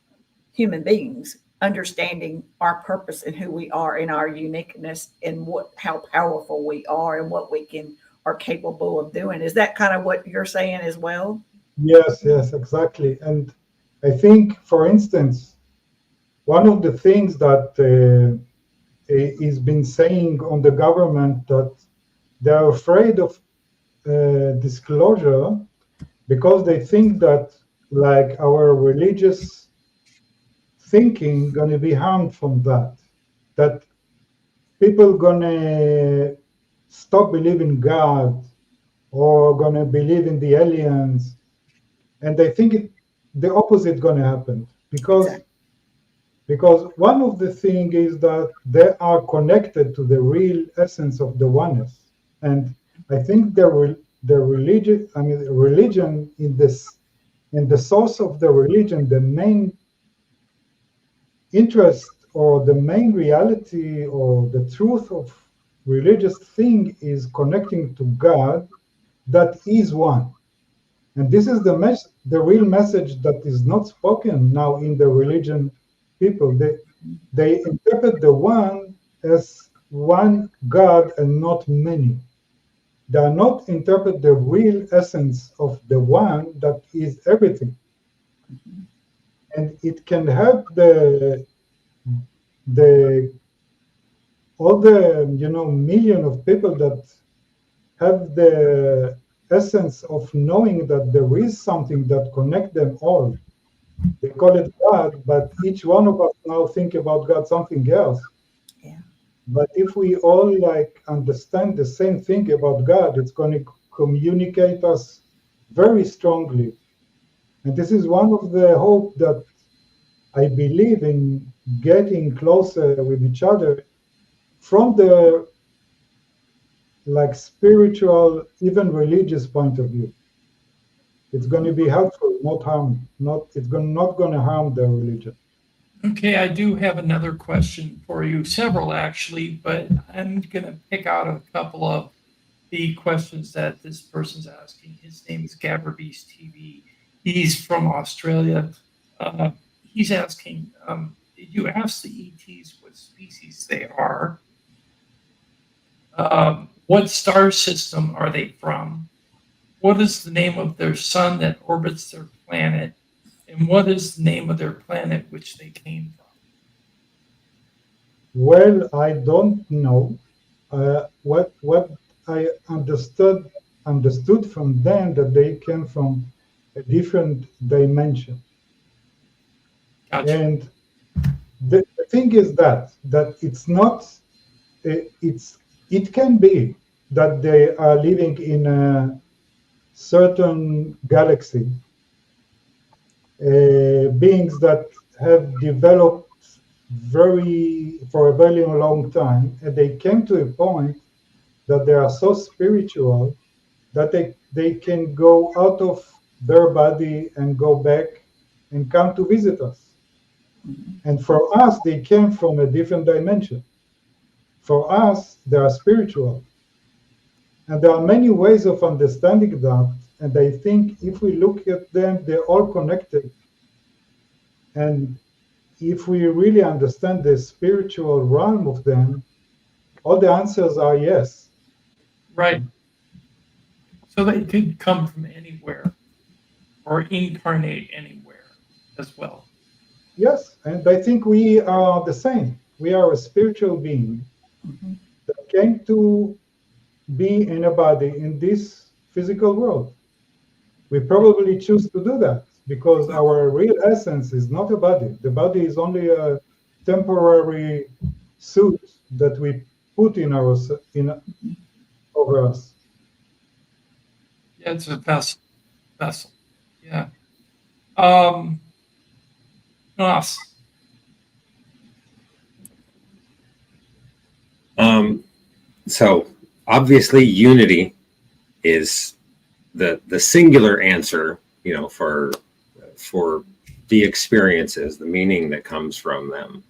human beings understanding our purpose and who we are and our uniqueness and how powerful we are and what we are capable of doing. Is that kind of what you're saying as well? Yes, exactly. And I think, for instance, one of the things that is been saying on the government, that they're afraid of disclosure because they think that, like, our religious thinking going to be harmed from that people going to stop believing God or going to believe in the aliens. And they think the opposite going to happen because one of the things is that they are connected to the real essence of the oneness. And I think the religion, religion in the source of the religion, the main interest or the main reality or the truth of religious thing is connecting to God that is one. And this is the real message that is not spoken now in the religion people. They interpret the one as one God and not many. They are not interpret the real essence of the one that is everything. And it can help all the million of people that have the essence of knowing that there is something that connects them all. They call it God, but each one of us now think about God something else. Yeah. But if we all understand the same thing about God, it's going to communicate us very strongly. And this is one of the hope that I believe in, getting closer with each other from the spiritual, even religious point of view. It's going to be helpful, not harm. It's not going to harm the religion. Okay, I do have another question for you, several actually, but I'm going to pick out a couple of the questions that this person's asking. His name is Gabberbeast TV. He's from Australia. He's asking, did you ask the ETs what species they are? What star system are they from? What is the name of their sun that orbits their planet? And what is the name of their planet which they came from? Well, I don't know. What I understood from them that they came from a different dimension. Gotcha. And the thing is that it's not it can be that they are living in a certain galaxy, beings that have developed for a very long time, and they came to a point that they are so spiritual that they can go out of their body and go back and come to visit us. And for us, they came from a different dimension. For us, they are spiritual. And there are many ways of understanding that. And I think if we look at them, they're all connected. And if we really understand the spiritual realm of them, all the answers are yes. Right. So they could come from anywhere or incarnate anywhere as well. Yes, and I think we are the same. We are a spiritual being that came to be in a body in this physical world. We probably choose to do that because our real essence is not a body. The body is only a temporary suit that we put over us. Yeah, it's a vessel. Yeah. Us. So obviously unity is the singular answer, for the experiences, the meaning that comes from them.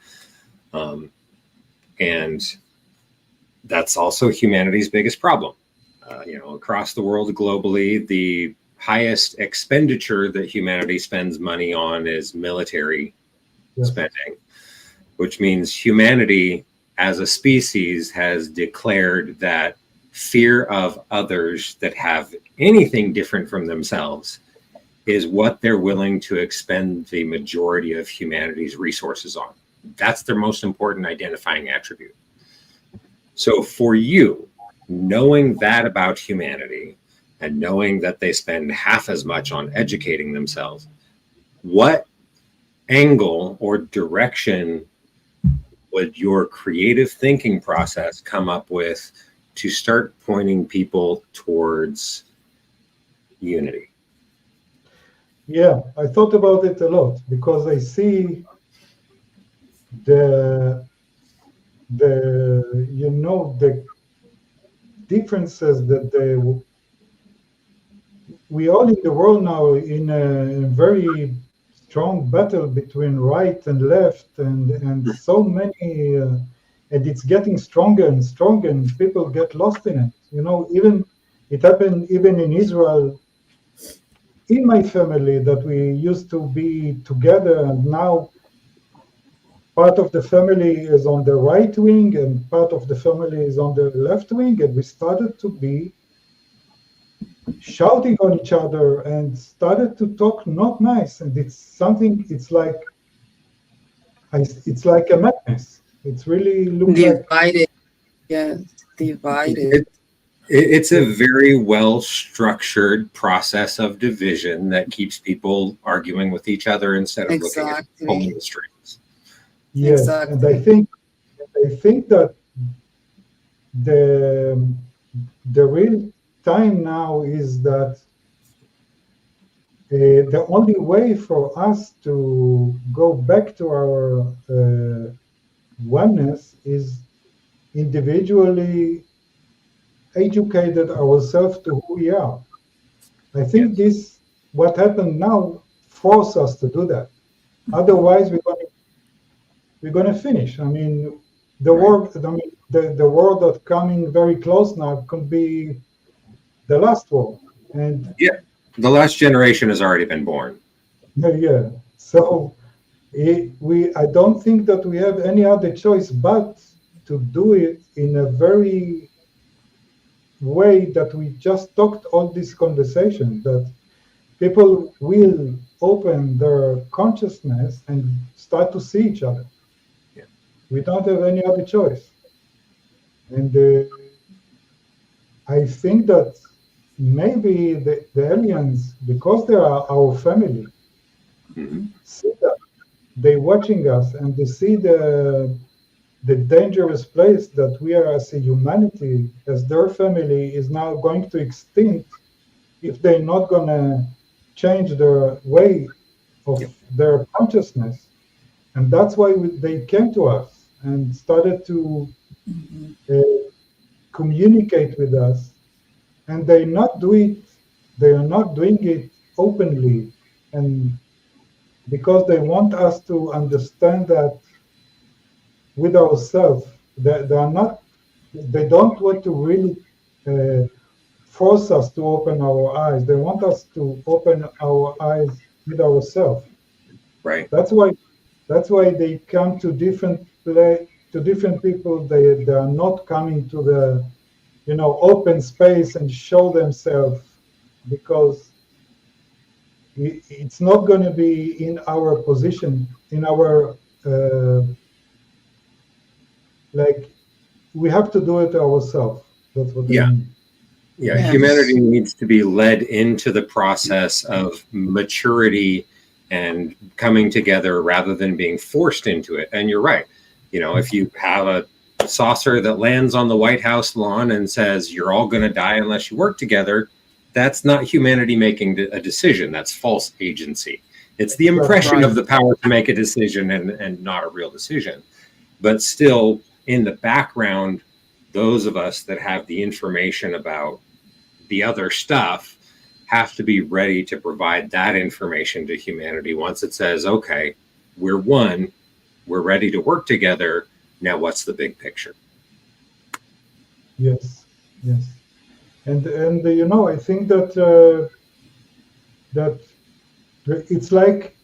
And that's also humanity's biggest problem. Across the world globally, the highest expenditure that humanity spends money on is military spending, which means humanity as a species has declared that fear of others that have anything different from themselves is what they're willing to expend the majority of humanity's resources on. That's their most important identifying attribute. So for you, knowing that about humanity and knowing that they spend half as much on educating themselves, what angle or direction would your creative thinking process come up with to start pointing people towards unity? Yeah, I thought about it a lot because I see the differences that we all in the world now in a very strong battle between right and left, and so many, and it's getting stronger and stronger, and people get lost in it. Even it happened even in Israel, in my family, that we used to be together, and now part of the family is on the right wing and part of the family is on the left wing, and we started to be shouting on each other and started to talk not nice, and it's like a madness. It's really Divided. Yes, divided. It's a very well structured process of division that keeps people arguing with each other instead of looking at pulling the strings. Yes, exactly. And I think that the real time now is that the only way for us to go back to our oneness is individually educated ourselves to who we are. I think what happened now forces us to do that. Otherwise, we're going to finish. I mean, the world that's coming very close now could be the last war. And the last generation has already been born. Yeah. So I don't think that we have any other choice but to do it in a very way that we just talked all this conversation, that people will open their consciousness and start to see each other. Yeah. We don't have any other choice. And I think that maybe the aliens, because they are our family, see that they're watching us and they see the the dangerous place that we are as a humanity, as their family, is now going to extinct if they're not going to change their way of their consciousness. And that's why they came to us and started to communicate with us. And they are not doing it openly, and because they want us to understand that with ourselves. They don't want to really force us to open our eyes. They want us to open our eyes with ourselves. Right. That's why they come to different people. They are not coming to the open space and show themselves, because it's not going to be in our position, in our like, we have to do it ourselves. That's what I mean. Yeah, Yes. humanity needs to be led into the process of maturity and coming together rather than being forced into it. And you're right. If you have a saucer that lands on the White House lawn and says you're all going to die unless you work together, that's not humanity making a decision. That's false agency. It's the impression of the power to make a decision and not a real decision. But still, in the background, those of us that have the information about the other stuff have to be ready to provide that information to humanity once it says, okay, we're one, we're ready to work together. Now what's the big picture? Yes. And I think that that it's like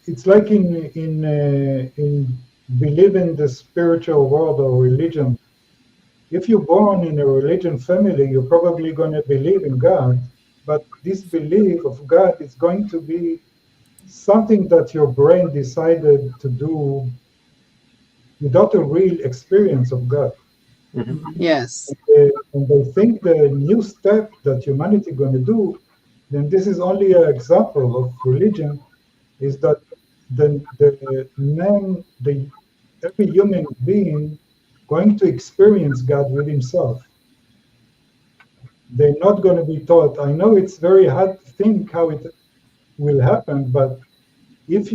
in believing the spiritual world or religion. If you're born in a religion family, you're probably going to believe in God, but this belief of God is going to be something that your brain decided to do without a real experience of God. Mm-hmm. Yes. And I think the new step that humanity is going to do, then this is only an example of religion, is that every human being going to experience God with himself. They're not going to be taught. I know it's very hard to think how it will happen, but if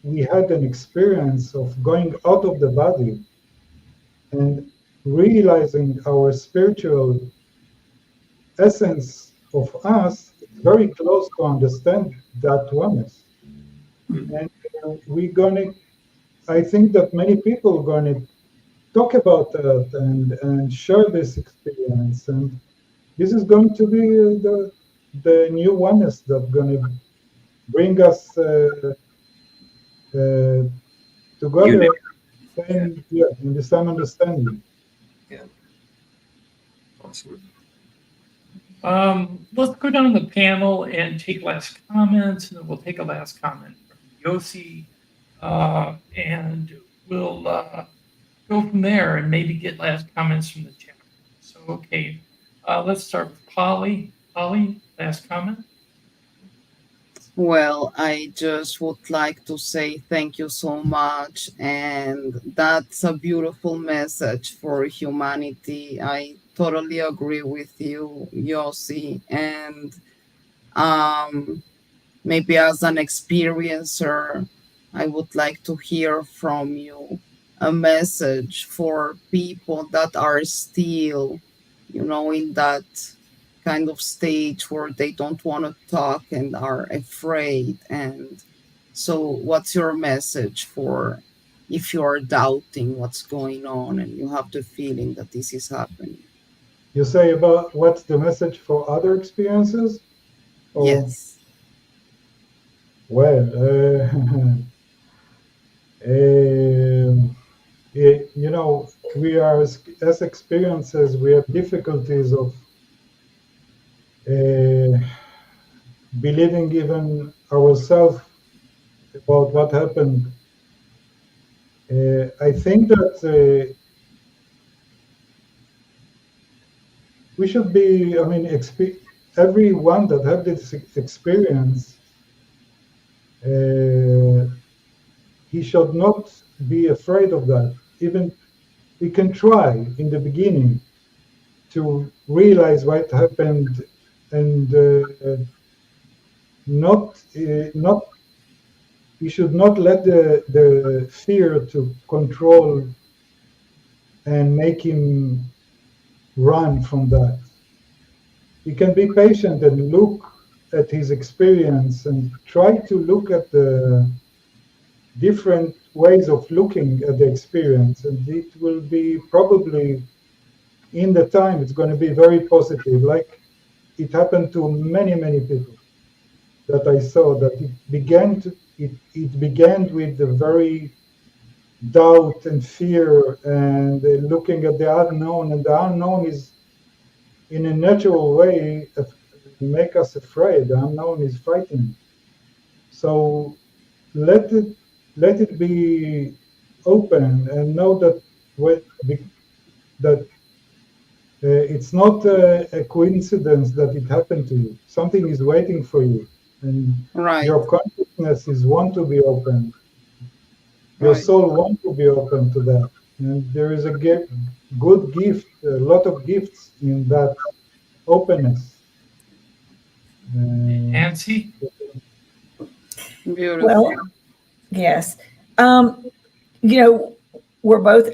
we had an experience of going out of the body and realizing our spiritual essence of us, it's very close to understand that oneness. And I think that many people are going to talk about that and share this experience. And this is going to be the new oneness that's going to bring us together in the same understanding. Yeah. Awesome. Let's go down the panel and take last comments, and then we'll take a last comment from Yossi, and we'll go from there and maybe get last comments from the chat. So, okay, let's start with Polly. Polly, last comment? Well, I just would like to say thank you so much. And that's a beautiful message for humanity. I totally agree with you, Yossi. And maybe as an experiencer, I would like to hear from you a message for people that are still, in that kind of stage where they don't want to talk and are afraid. And so, what's your message for if you are doubting what's going on and you have the feeling that this is happening? You say about what's the message for other experiences? Or, Yes. Well, we are as experiences, we have difficulties of believing even ourselves about what happened. I think that we should be, everyone that had this experience, he should not be afraid of that. even we can try in the beginning to realize what happened and not you should not let the fear to control and make him run from that. You can be patient and look at his experience and try to look at the different ways of looking at the experience, and it will be probably in the time it's going to be very positive, like it happened to many people that I saw, that it began with the very doubt and fear and looking at the unknown, and the unknown is in a natural way make us afraid. The unknown is frightening. So let it be open and know that it's not a coincidence that it happened to you. Something is waiting for you, and Right. your consciousness is want to be open. Your Right. soul wants to be open to that, and there is a good gift, a lot of gifts in that openness. Nancy? Beautiful. Well, yes. You know, we're both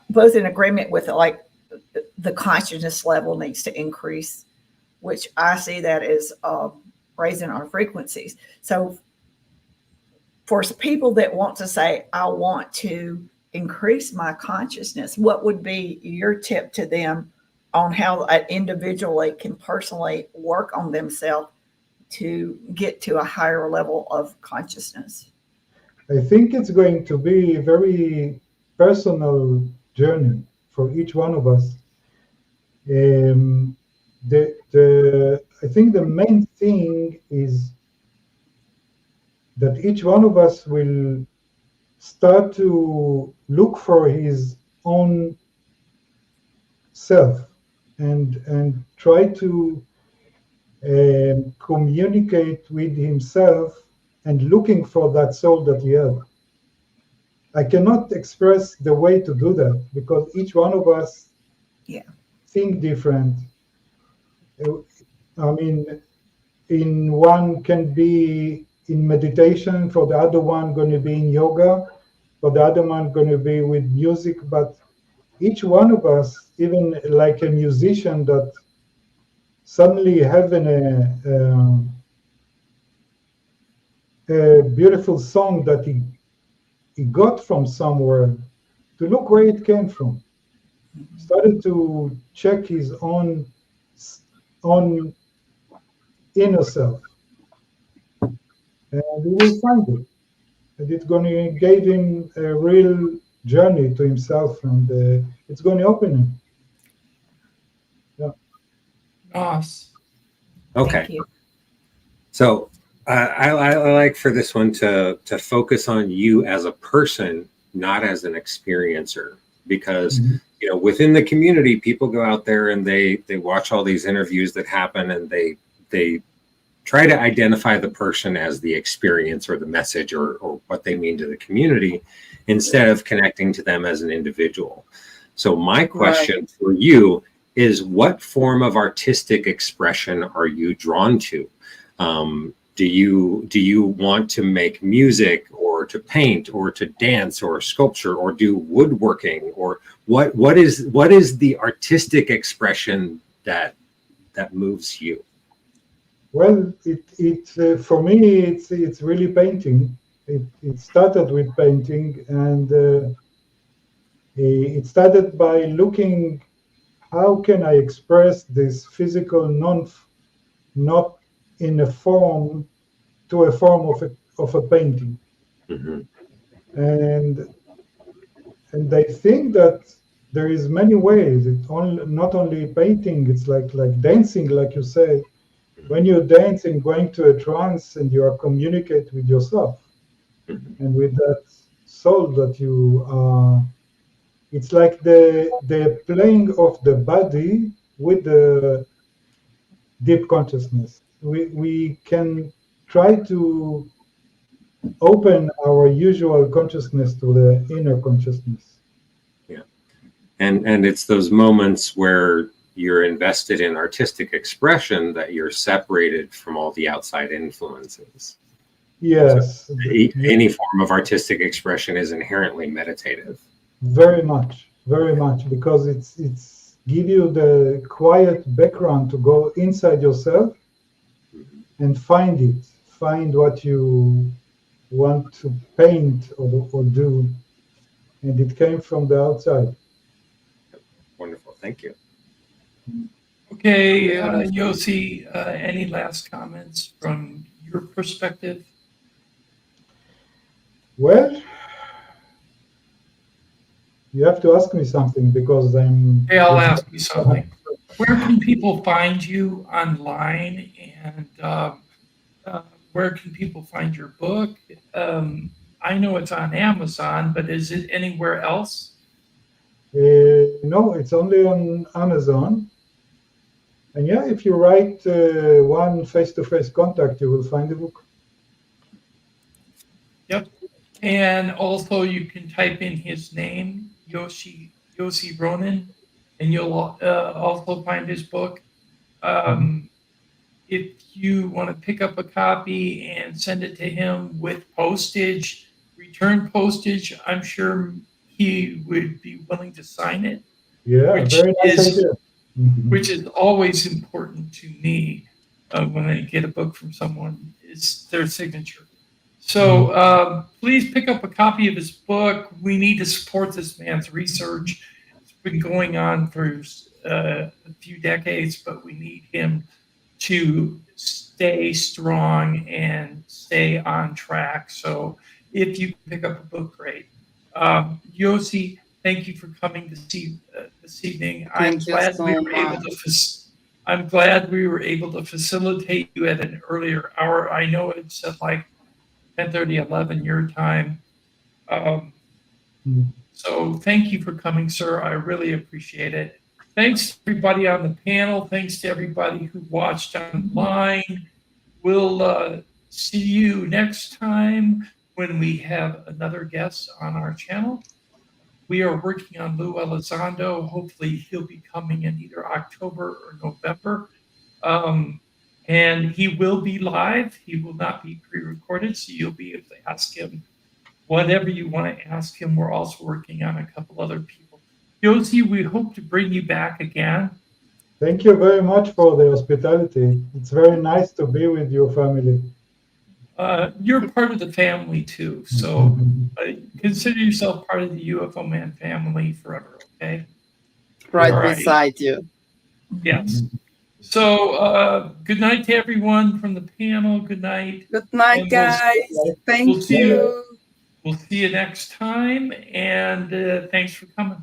both in agreement with like the consciousness level needs to increase, which I see that as raising our frequencies. So for people that want to say, I want to increase my consciousness, what would be your tip to them on how an individually can personally work on themselves to get to a higher level of consciousness? I think it's going to be a very personal journey for each one of us. I think the main thing is that each one of us will start to look for his own self and try to communicate with himself and looking for that soul that he had. I cannot express the way to do that because each one of us think different. I mean, in one can be in meditation, for the other one going to be in yoga, for the other one going to be with music, but each one of us, even like a musician that suddenly having a beautiful song that he got from somewhere, to look where it came from. Started to check his own inner self, and he will find it. And it's going to give him a real journey to himself, and it's going to open him. Yeah. Ross. Okay. Thank you. So I like for this one to focus on you as a person, not as an experiencer, because you know, within the community, people go out there and they watch all these interviews that happen, and they try to identify the person as the experience or the message or what they mean to the community, instead of connecting to them as an individual. So my question for you is, what form of artistic expression are you drawn to? Do you want to make music, or to paint, or to dance, or sculpture, or do woodworking, or what is the artistic expression that moves you? Well, it for me it's really painting. It started with painting, and it started by looking how can I express this physical not in a form to a form of a painting. And I think that there is many ways. It's not only painting, it's like dancing, like you say. When you're dancing, going to a trance, and you are communicate with yourself and with that soul that you are. It's like the playing of the body with the deep consciousness. We can try to open our usual consciousness to the inner consciousness. And it's those moments where you're invested in artistic expression that you're separated from all the outside influences. Yes, Any form of artistic expression is inherently meditative. very much, because it's give you the quiet background to go inside yourself and find what you want to paint or do, and it came from the outside. Wonderful, thank you. Okay, Yossi, any last comments from your perspective? Well, you have to ask me something because I'm. Okay, I'll ask you something. Where can people find you online, and where can people find your book? I know it's on Amazon, but is it anywhere else? No, it's only on Amazon. And yeah, if you write one face-to-face contact, you will find the book. Yep. And also you can type in his name, Yossi Ronen, and you'll also find his book. If you want to pick up a copy and send it to him with postage, return postage, I'm sure he would be willing to sign it. Yeah, very nice idea. Which is always important to me when I get a book from someone, is their signature. So please pick up a copy of his book. We need to support this man's research. It's been going on for a few decades, but we need him to stay strong and stay on track. So if you pick up a book, great. Yossi, thank you for coming this evening. I'm glad we were able to facilitate you at an earlier hour. I know it's at like 10:30, 11 your time. So thank you for coming, sir. I really appreciate it. Thanks to everybody on the panel. Thanks to everybody who watched online. We'll see you next time when we have another guest on our channel. We are working on Lou Elizondo. Hopefully he'll be coming in either October or November. And he will be live. He will not be pre-recorded, so you'll be able to ask him whatever you want to ask him. We're also working on a couple other people. Yossi, we hope to bring you back again. Thank you very much for the hospitality. It's very nice to be with your family. You're part of the family too, so consider yourself part of the UFO Man family forever, okay? Right beside you. Yes. So good night to everyone from the panel. Good night. Good night, guys. Thank you. We'll see you next time, and thanks for coming.